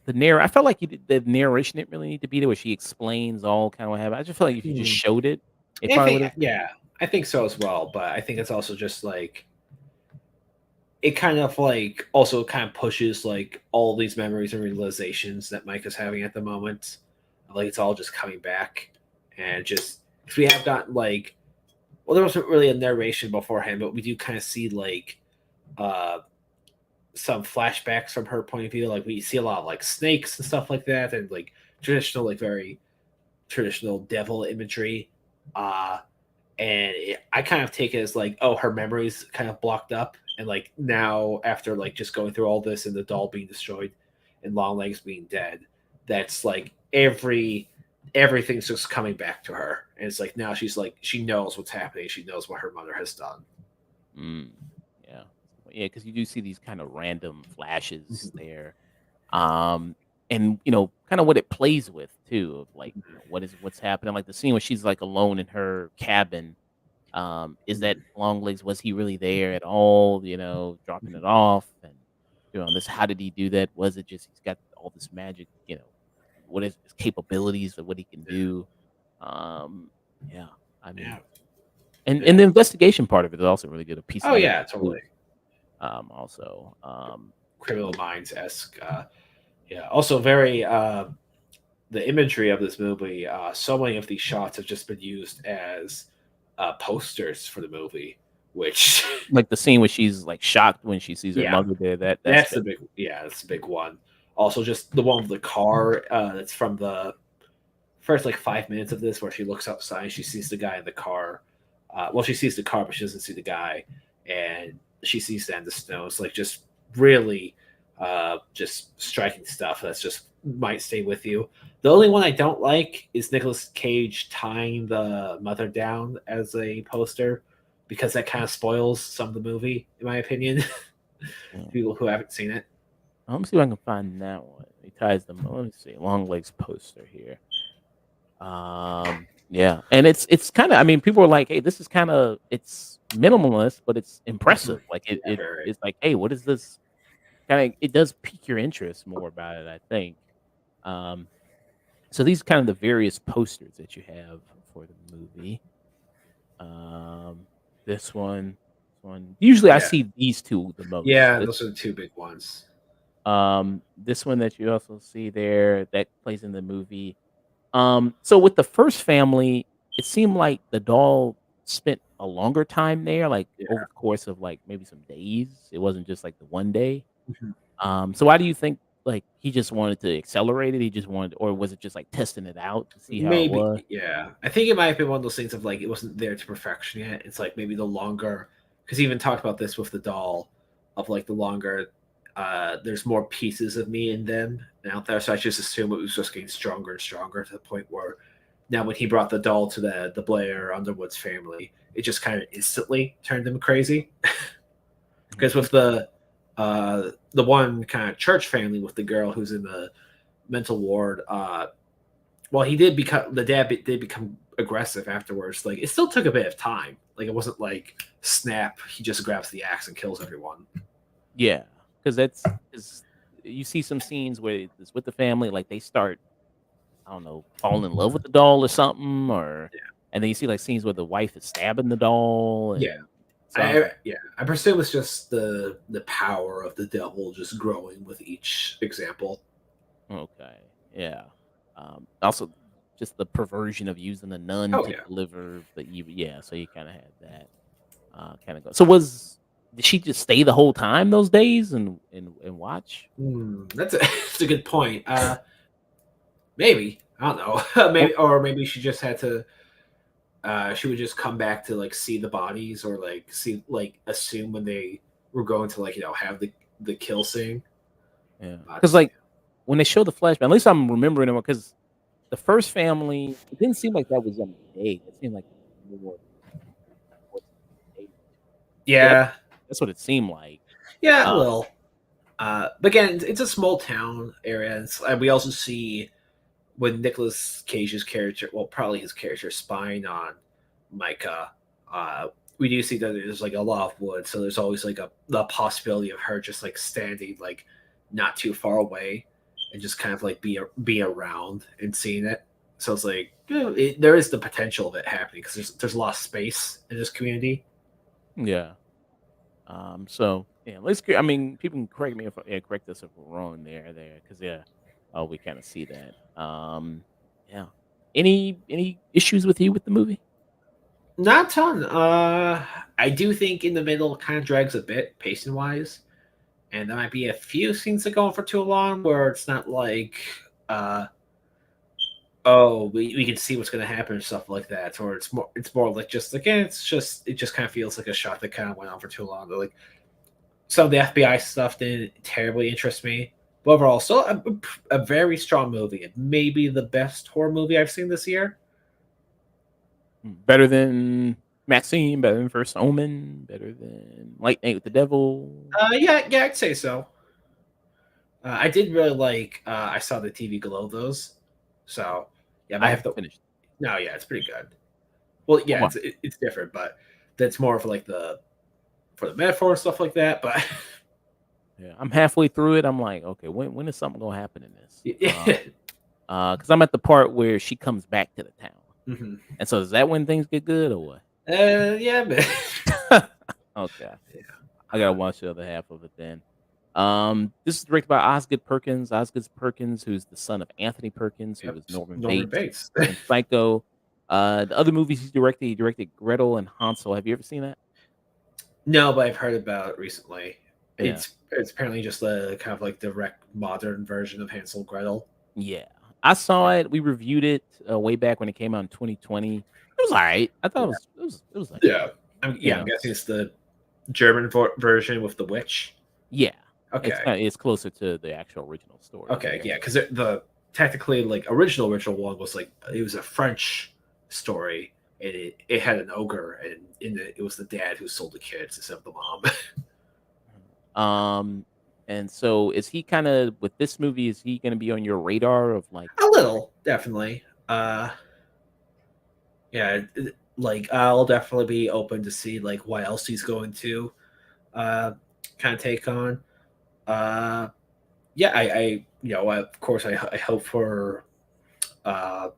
the narr? I felt like the narration didn't really need to be there, where she explains all kind of what happened. I just feel like if you just Hmm. showed it, it I probably think, would have. yeah, I think so as well. But I think it's also just like it kind of like also kind of pushes like all these memories and realizations that Mike is having at the moment. Like it's all just coming back, and just because we have gotten like, well, there wasn't really a narration beforehand, but we do kind of see like uh some flashbacks from her point of view. Like we see a lot of like snakes and stuff like that, and like traditional, like very traditional devil imagery. Uh I kind of take it as like, oh, her memories kind of blocked up, and like now after like just going through all this and the doll being destroyed and Longlegs being dead, that's like everything's just coming back to her, and it's like now she's like she knows what's happening, she knows what her mother has done. Mm, yeah, yeah, because you do see these kind of random flashes Mhm. there, and kind of what it plays with too, of like what's happening, like the scene where she's like alone in her cabin. Is that Longlegs, was he really there at all? Dropping it off, and this. How did he do that? Was it just he's got all this magic? What is his capabilities of what he can do? Um, yeah, I Yeah, mean, and yeah. the investigation part of it is also really good. A piecing Oh everything yeah, totally. too. Also, Criminal Minds esque. Yeah, also very the imagery of this movie. So many of these shots have just been used as posters for the movie, which like the scene where she's like shocked when she sees her yeah, mother there. That's that's the big, yeah, that's the big one. Also, just the one with the car. That's from the first like 5 minutes of this, where she looks outside and she sees the guy in the car. Well, she sees the car, but she doesn't see the guy, and she sees that in the snow. It's like just really just striking stuff that's just might stay with you. The only one I don't like is Nicolas Cage tying the mother down as a poster because that kind of spoils some of the movie, in my opinion. Yeah. People who haven't seen it. Let me see if I can find that one. He ties them. Let me see. Longlegs poster here. Yeah, and it's kind of. I mean, people are like, "Hey, this is kind of it's minimalist, but it's impressive." Like Yeah, very. it's like, "Hey, what is this?" Kind of, it does pique your interest more about it, I think. Um, so these are kind of the various posters that you have for the movie. Um, this one. Usually, I Yeah, see these two the most. yeah, those are the two big ones. This one that you also see there that plays in the movie. So with the first family, it seemed like the doll spent a longer time there, like Yeah. over the course of like maybe some days. It wasn't just like the one day. Mhm. So why do you think like he just wanted to accelerate it? He just wanted, or was it just like testing it out to see how it Maybe, was? yeah. I think it might have been one of those things of like it wasn't there to perfection yet. It's like maybe the longer, because he even talked about this with the doll, of like the longer, there's more pieces of me in them out there. So I just assume it was just getting stronger and stronger to the point where now when he brought the doll to the Blair Underwood's family, it just kind of instantly turned him crazy. Because with the one kind of church family with the girl who's in the mental ward, well, he did become the dad did become aggressive afterwards. Like it still took a bit of time. Like it wasn't like snap. He just grabs the axe and kills everyone. Yeah, because that's because you see some scenes where it's with the family, like they start, I don't know, falling in love with the doll or something, or Yeah, and then you see like scenes where the wife is stabbing the doll, yeah. and so I was like, I presume it's just the power of the devil just growing with each example. okay, yeah. Also, just the perversion of using the nun Oh to yeah. deliver the evil. Yeah, so you kind of had that kind of go. So was did she just stay the whole time those days and watch? That's a that's a good point. Maybe I don't know. Or, Maybe she just had to. She would just come back to like see the bodies or like see like assume when they were going to like have the kill scene. yeah, because But like when they show the flashback, at least I'm remembering it because the first family, it didn't seem like that was on the day. It seemed like it was more towards the day. So yeah, that's what it seemed like. yeah, a Uh, little. But again, it's a small town area, and we also see when Nicolas Cage's character, well, probably his character, spying on Micah. We do see that there's like a lot of wood, so there's always like the possibility of her just like standing like not too far away and just kind of like be around and seeing it. So it's like there is the potential of it happening because there's a lot of space in this community. yeah. So yeah, I mean, people can correct me if yeah, correct us if we're wrong there, because yeah, we kind of see that. Yeah. Any issues with you with the movie? Not a ton. I do think in the middle kind of drags a bit pacing wise, and there might be a few scenes that go on for too long where it's not like, uh, oh, we can see what's going to happen and stuff like that, or it's more like just again, it just kind of feels like a shot that kind of went on for too long. Like some of the FBI stuff didn't terribly interest me, but overall, still a very strong movie. And maybe the best horror movie I've seen this year. Better than Maxine, better than First Omen, better than Light Night with the Devil. Yeah, I'd say so. I did really like. I saw the TV Glow those, so yeah, I I have haven't to. finished. No, yeah, it's pretty good. Well, I'm yeah, it's different, but that's more for like for the metaphor and stuff like that. But yeah, I'm halfway through it. I'm like, okay, when is something gonna happen in this? yeah, Because I'm at the part where she comes back to the town, hmm and so is that when things get good or what? yeah, man. Okay, Yeah. I gotta watch the other half of it then. This is directed by Osgood Perkins. Osgood Perkins, who's the son of Anthony Perkins, who Yep, was Norman Norman Bates Bates. in Psycho. The other movies he directed Gretel and Hansel. Have you ever seen that? No, but I've heard about it recently. Yeah. It's apparently just a kind of like direct modern version of Hansel and Gretel. Yeah. I saw it. We reviewed it way back when it came out in 2020. It was all right. I thought Yeah, it was like, yeah. you I'm know, guessing it's the German version with the witch. yeah. Okay. it's closer to the actual original story Okay, there. yeah, because the technically like original one was like it was a French story, and it had an ogre, and it was the dad who sold the kids instead of the mom. Um, and so is he kind of with this movie? Is he going to be on your radar of like? A little, definitely. Yeah, like I'll definitely be open to see like what else he's going to uh kind of take on. Uh, yeah, of course, I hope for uh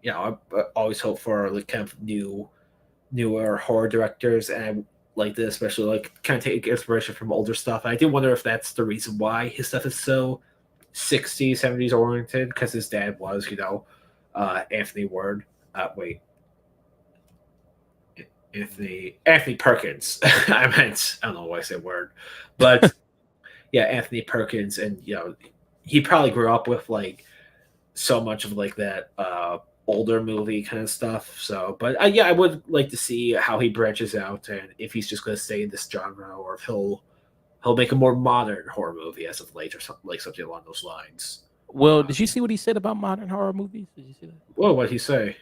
I always hope for like kind of newer horror directors, and I like this, especially like kind of take inspiration from older stuff. I do wonder if that's the reason why his stuff is so 60s, 70s oriented, because his dad was, Anthony Ward. Wait, Anthony Perkins. I don't know why I said Word, but yeah, Anthony Perkins, and he probably grew up with like so much of like that older movie kind of stuff. So, but yeah, I would like to see how he branches out, and if he's just going to stay in this genre, or if he'll make a more modern horror movie as of late, or something like something along those lines. Well, did you see what he said about modern horror movies? Did you see that? Whoa, what'd he say?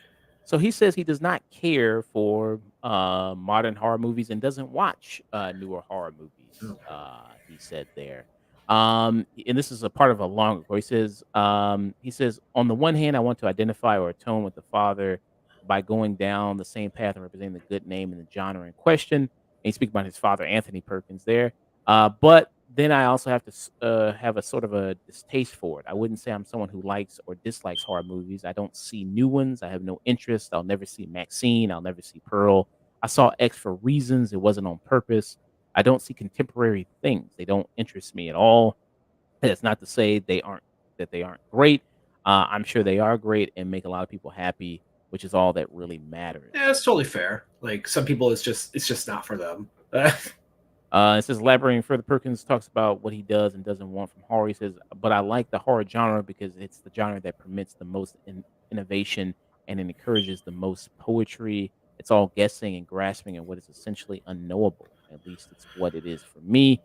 So he says he does not care for modern horror movies and doesn't watch newer horror movies. Oh. He said there, and this is a part of a longer quote. He says, on the one hand, I want to identify or atone with the father by going down the same path and representing the good name and the genre in question. And he speaks about his father, Anthony Perkins, there. But then I also have to have a sort of a distaste for it. I wouldn't say I'm someone who likes or dislikes horror movies. I don't see new ones. I have no interest. I'll never see Maxine. I'll never see Pearl. I saw X for reasons. It wasn't on purpose. I don't see contemporary things. They don't interest me at all. That's not to say they aren't great. I'm sure they are great and make a lot of people happy, which is all that really matters. Yeah, it's totally fair. Like some people, it's just not for them. It says elaborating further, Perkins talks about what he does and doesn't want from horror. He says, "But I like the horror genre because it's the genre that permits the most innovation and it encourages the most poetry. It's all guessing and grasping at what is essentially unknowable. At least it's what it is for me.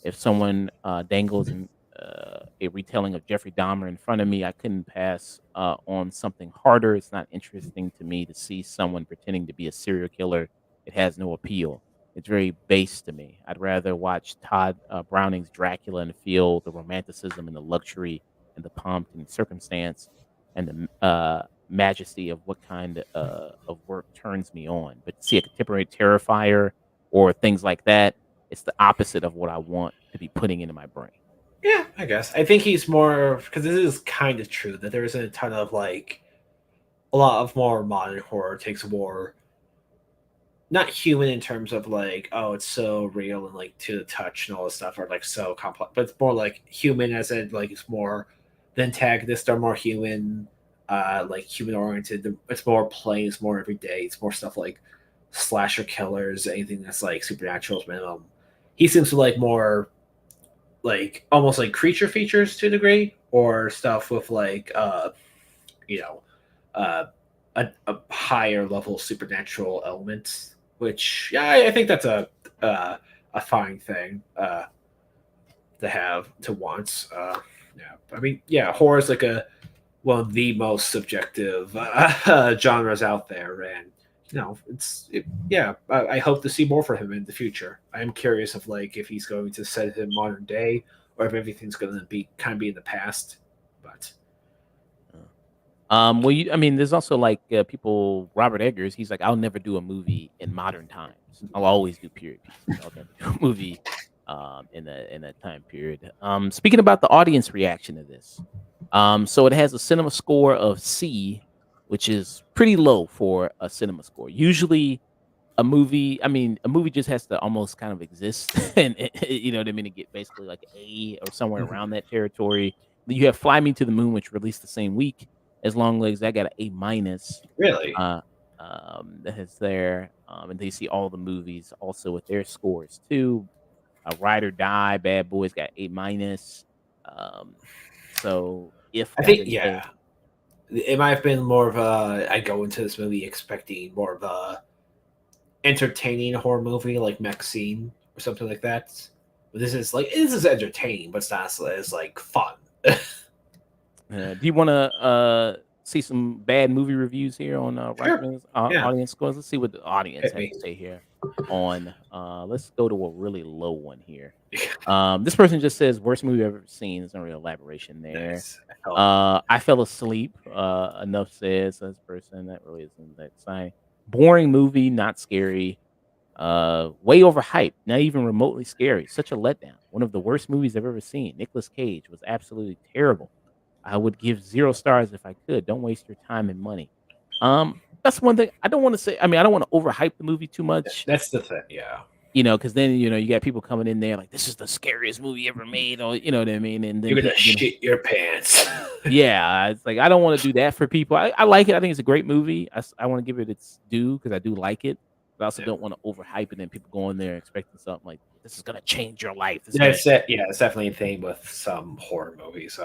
If someone dangles a retelling of Jeffrey Dahmer in front of me, I couldn't pass on something harder. It's not interesting to me to see someone pretending to be a serial killer. It has no appeal." It's very base to me. I'd rather watch Todd Browning's Dracula and feel the romanticism and the luxury and the pomp and circumstance and the majesty of what kind of work turns me on. But to see a contemporary Terrifier or things like that, it's the opposite of what I want to be putting into my brain. Yeah, I guess. I think he's more, because this is kind of true that there isn't a ton of like a lot of more modern horror takes more not human in terms of like, oh, it's so real and like to the touch and all this stuff, or like so complex, but it's more like human as in like it's more the antagonists are more human, like human oriented. It's more plain, it's more everyday, it's more stuff like slasher killers, anything that's like supernatural is minimum. He seems to like more like almost like creature features to a degree, or stuff with like you know uh a higher level supernatural elements, which yeah, I think that's a fine thing to have to want. Yeah, I mean, yeah, horror is like a one of the most subjective genres out there, and yeah, I hope to see more for him in the future. I'm curious of like if he's going to set it in modern day or if everything's going to be kind of be in the past. But Well, I mean, there's also like people. Robert Eggers, he's like, I'll never do a movie in modern times. I'll always do period pieces. I'll never do a movie in that time period. Speaking about the audience reaction to this, so it has a cinema score of C, which is pretty low for a cinema score. Usually, a movie just has to almost kind of exist, and you know what I mean, to get basically like A or somewhere Mhm. around that territory. Then you have Fly Me to the Moon, which released the same week as Longlegs. That got an A minus. Really, Uh, that is there, and they see all the movies also with their scores too. Ride or Die, Bad Boys got A minus. Um, so if I got think an A. yeah, it might have been more of a. I go into this movie expecting more of a entertaining horror movie like Maxine or something like that. This is entertaining, but it's not as like fun. Do you want to see some bad movie reviews here on Rotten Sure. Tomatoes Yeah. audience scores? Let's see what the audience Hit has me. to say here on. Let's go to a really low one here. This person just says worst movie I've ever seen. There's no real elaboration there. Nice. I felt I fell asleep. Enough says this person. That really isn't that exciting. Boring movie, not scary. Way overhyped, not even remotely scary. Such a letdown. One of the worst movies I've ever seen. Nicolas Cage was absolutely terrible. I would give 0 stars if I could. Don't waste your time and money. That's one thing I don't want to say. I mean, I don't want to overhype the movie too much, that's the thing. Yeah. because then you got people coming in there like this is the scariest movie ever made, or you know what I mean, and then You're gonna people getting shit your pants. yeah, it's like I don't want to do that for people. I like it. I think it's a great movie. I want to give it its due because I do like it. But I also Yeah. don't want to overhype it and people go in there expecting something like this is gonna change your life. This is Yeah, gonna it's definitely a thing with some horror movies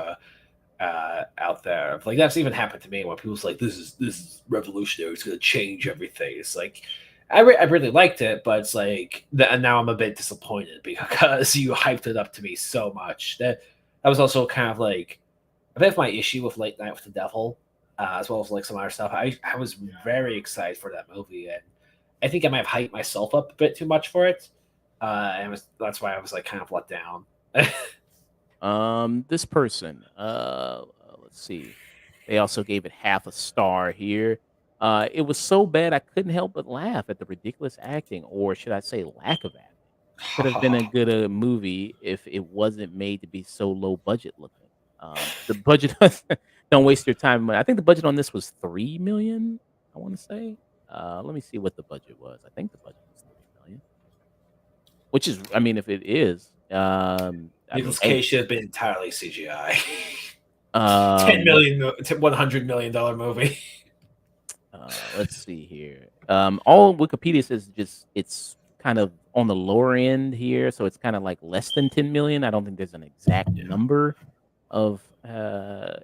out there. Like that's even happened to me when people's like, "This is revolutionary. It's gonna change everything." It's like I really liked it, but it's like and now I'm a bit disappointed because you hyped it up to me so much. That was also kind of like a bit of my issue with Late Night with the Devil, as well as like some other stuff. I was very excited for that movie, and I think I might have hyped myself up a bit too much for it. That's why I was like kind of let down. This person, let's see. They also gave it half a star here. It was so bad I couldn't help but laugh at the ridiculous acting, or should I say, lack of acting. Could have been a good movie if it wasn't made to be so low budget looking. The budget don't waste your time. I think the budget on this was 3 million. I want to say. Let me see what the budget was. I think the budget was 3 million, which is, I mean, if it is, I mean, Nicolas hey, Cage should have been entirely CGI. 10 um, million, $100 million movie. let's see here. All Wikipedia says just it's kind of on the lower end here, so it's kind of like less than 10 million. I don't think there's an exact Yeah. number of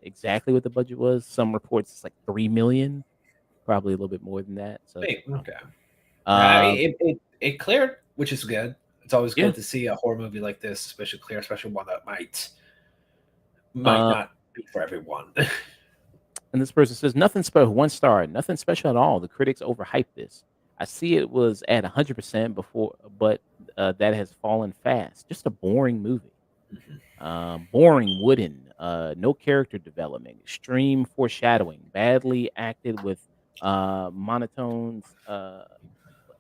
exactly what the budget was. Some reports it's like 3 million, probably a little bit more than that. So Hey, okay. um, It cleared, which is good. It's always yeah. good to see a horror movie like this, especially clear, especially one that might Uh, not be for everyone. and this person says nothing special, 1 star, nothing special at all. The critics overhyped this. I see it was at 100% before, but that has fallen fast. Just a boring movie. Boring, wooden, no character development, extreme foreshadowing, badly acted with monotones,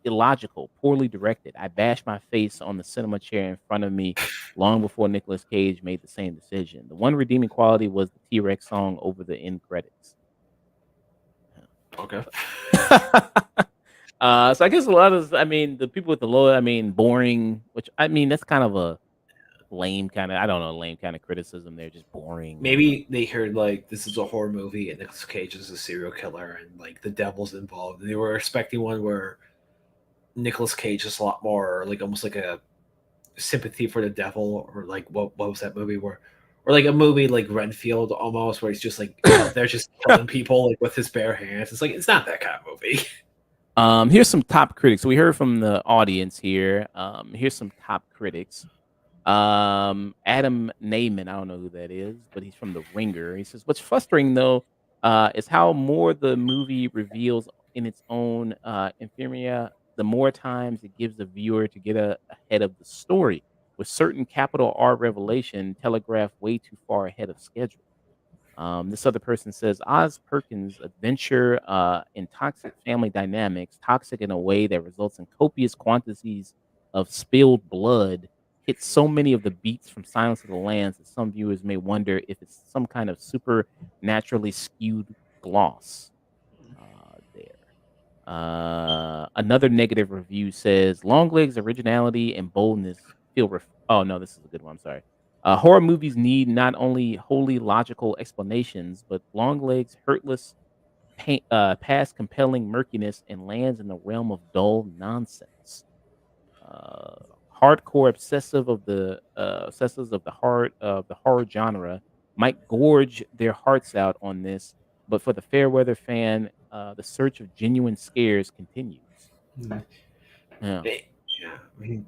illogical, poorly directed. I bashed my face on the cinema chair in front of me long before Nicolas Cage made the same decision. The one redeeming quality was the T-Rex song over the end credits. Okay. So I guess a lot of, I mean, the people with the low, I mean, boring, which I mean, that's kind of a lame kind of, I don't know, lame kind of criticism. They're just boring. Maybe they heard like this is a horror movie and Nicolas Cage is a serial killer and like the devil's involved. And they were expecting one where Nicolas Cage is a lot more like almost like a sympathy for the devil, or like what was that movie where, or like a movie like Renfield almost, where he's just like out there just killing people like with his bare hands. It's like it's not that kind of movie. Here's some top critics. We heard from the audience here. Here's some top critics. Adam Naiman, I don't know who that is, but he's from The Ringer. He says, "What's frustrating though, is how more the movie reveals in its own inferior, the more times it gives the viewer to get ahead of the story. With certain capital R revelation telegraphed way too far ahead of schedule." This other person says Oz Perkins' adventure in toxic family dynamics, toxic in a way that results in copious quantities of spilled blood, hits so many of the beats from Silence of the Lambs that some viewers may wonder if it's some kind of supernaturally skewed gloss. There. Another negative review says Longlegs' originality and boldness feel. Oh no, this is a good one. I'm sorry. Horror movies need not only wholly logical explanations, but Longlegs' hurtless, past compelling murkiness and lands in the realm of dull nonsense. Uh, Hardcore obsessives of the horror genre might gorge their hearts out on this, but for the fair weather fan, the search of genuine scares continues. Mm. Yeah. Yeah, I mean,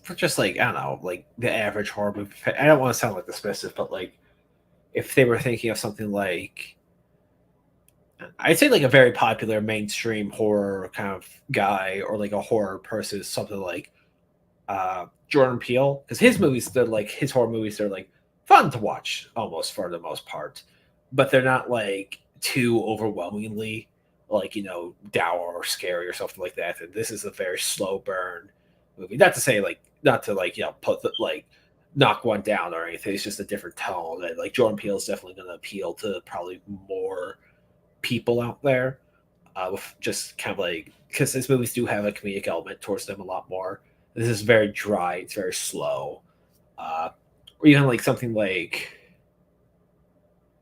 for just like, I don't know, like the average horror movie. I don't want to sound like dismissive, but like if they were thinking of something like, I'd say like a very popular mainstream horror kind of guy or like a horror person, something like Jordan Peele, because his movies, they're like his horror movies, they're like fun to watch almost for the most part, but they're not like too overwhelmingly like dour or scary or something like that. And this is a very slow burn movie. Not to say like not to like put the, like knock one down or anything. It's just a different tone. And like Jordan Peele is definitely going to appeal to probably more people out there. With just kind of like because his movies do have a comedic element towards them a lot more. This is very dry. It's very slow. Or even like something like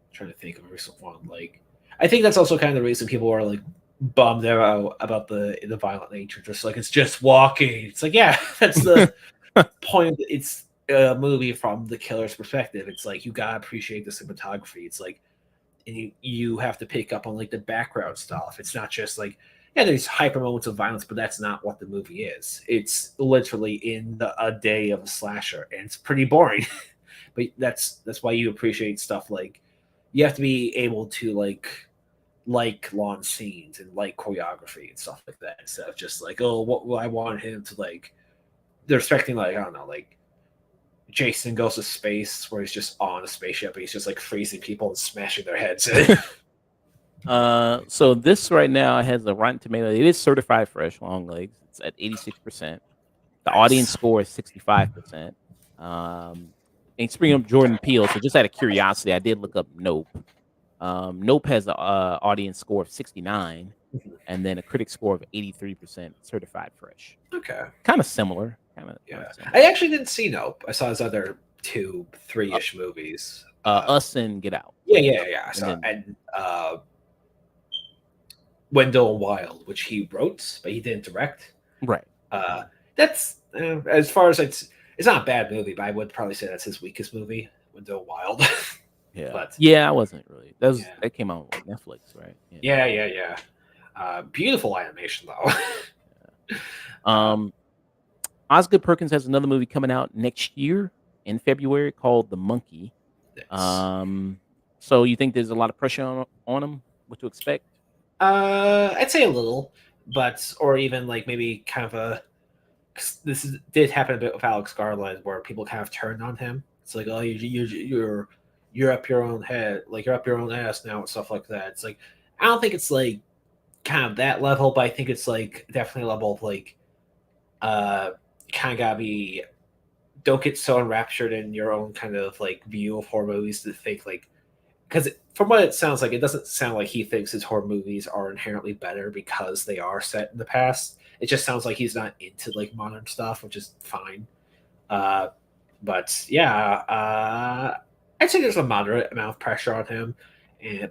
I'm trying to think of a recent one. Like I think that's also kind of the reason people are like bummed out about the violent nature. Just like it's just walking. It's like yeah, that's the point. It's a movie from the killer's perspective. It's like you gotta appreciate the cinematography. It's like and you have to pick up on like the background stuff. It's not just like yeah, there's hyper moments of violence, but that's not what the movie is. It's literally a day of a slasher, and it's pretty boring. But that's why you appreciate stuff like you have to be able to like long scenes and like choreography and stuff like that instead of just like oh I want him to like they're expecting like I don't know like Jason Goes to Space, where he's just on a spaceship and he's just like freezing people and smashing their heads in. So this right now has a Rotten Tomato. It is certified fresh, Longlegs. It's at 86%. The audience Nice. score is 65%. And it's bringing up Jordan Peele. So just out of curiosity, I did look up Nope. Nope has an audience score of 69, and then a critic score of 83%. Certified fresh. Okay. Kind of similar. Yeah. I actually didn't see Nope. I saw his other 2, 3-ish movies. Us and Get Out. Yeah. I And saw then- and Wendell Wild, which he wrote, but he didn't direct. Right. That's as far as it's not a bad movie, but I would probably say that's his weakest movie, Wendell Wild. Yeah. But Yeah, I wasn't really. Yeah. That came out on Netflix, right? yeah. Beautiful animation though. Osgood Perkins has another movie coming out next year in February called The Monkey. Nice. So you think there's a lot of pressure on him? What to expect? I'd say a little, but or even like maybe kind of a. 'Cause did happen a bit with Alex Garland, where people kind of turned on him. It's like, oh, you're up your own head, like you're up your own ass now, and stuff like that. It's like I don't think it's like kind of that level, but I think it's like definitely a level of like, kind of gotta be. Don't get so enraptured in your own kind of like view of horror movies to think like because from what it sounds like, it doesn't sound like he thinks his horror movies are inherently better because they are set in the past. It just sounds like he's not into like modern stuff, which is fine. But yeah, I'd say there's a moderate amount of pressure on him,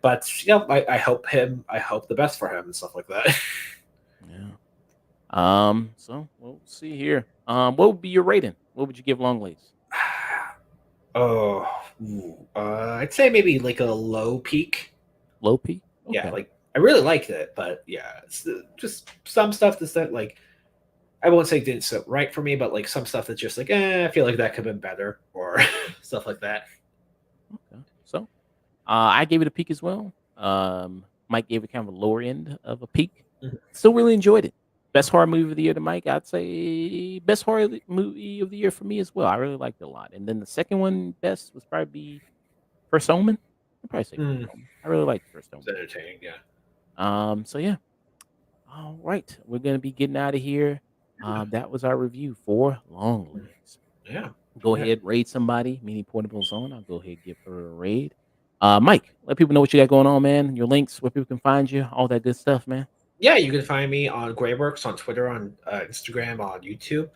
but I hope the best for him and stuff like that. Yeah. So we'll see here. What would be your rating? What would you give Longlegs? I'd say maybe like a low peak. Low P? Yeah, like I really liked it, but yeah, it's just some stuff that's that like I won't say didn't sit right for me, but like some stuff that's just like I feel like that could have been better or stuff like that. Okay. So I gave it a peak as well. Mike gave it kind of a lower end of a peak. Mhm. Still really enjoyed it. Best horror movie of the year to Mike. I'd say best horror movie of the year for me as well. I really liked it a lot. And then the second one best was probably First Omen. I'd probably say First Omen. I really liked First Omen. It's entertaining, yeah. So yeah. All right. We're gonna be getting out of here. That was our review for Longlegs. Yeah. Go ahead, raid somebody. Mini Portable's on. I'll go ahead and give her a raid. Mike, let people know what you got going on, man. Your links, where people can find you, all that good stuff, man. Yeah, you can find me on Greyworks on Twitter, on Instagram, on YouTube,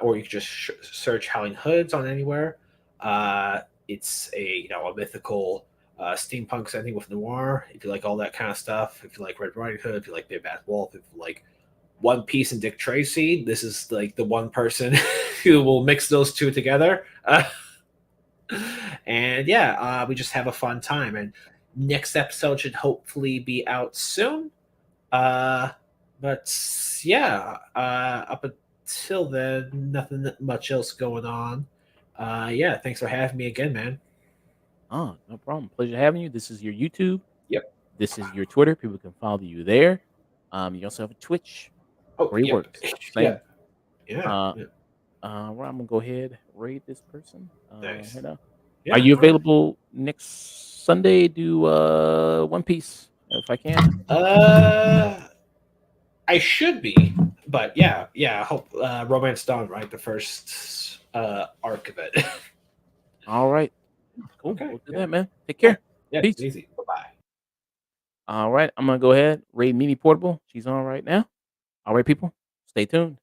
or you can just search Howling Hoods on anywhere. It's a a mythical steampunk setting with noir. If you like all that kind of stuff, if you like Red Riding Hood, if you like Big Bad Wolf, if you like One Piece and Dick Tracy, this is like the one person who will mix those two together. And yeah, we just have a fun time. And next episode should hopefully be out soon. But yeah, up until then, nothing much else going on. Yeah, thanks for having me again, man. Oh, no problem. Pleasure having you. This is your YouTube. Yep. This is your Twitter. People can follow you there. You also have a Twitch. Oh, Great yep. works. Yeah. Same. Yeah. Uh, Yeah. well, I'm gonna go ahead raid this person. Nice. Right now. Are Yeah. you All right. available next Sunday? Do One Piece if I can. I should be, but yeah, yeah. I hope Romance Dawn, right? The first arc of it. All right. Cool. Okay. We'll do Yeah. that, man. Take Yeah. care. Yeah. Peace. Easy. Bye bye. All right. I'm gonna go ahead raid Mimi Portable. She's on right now. All right, people. Stay tuned.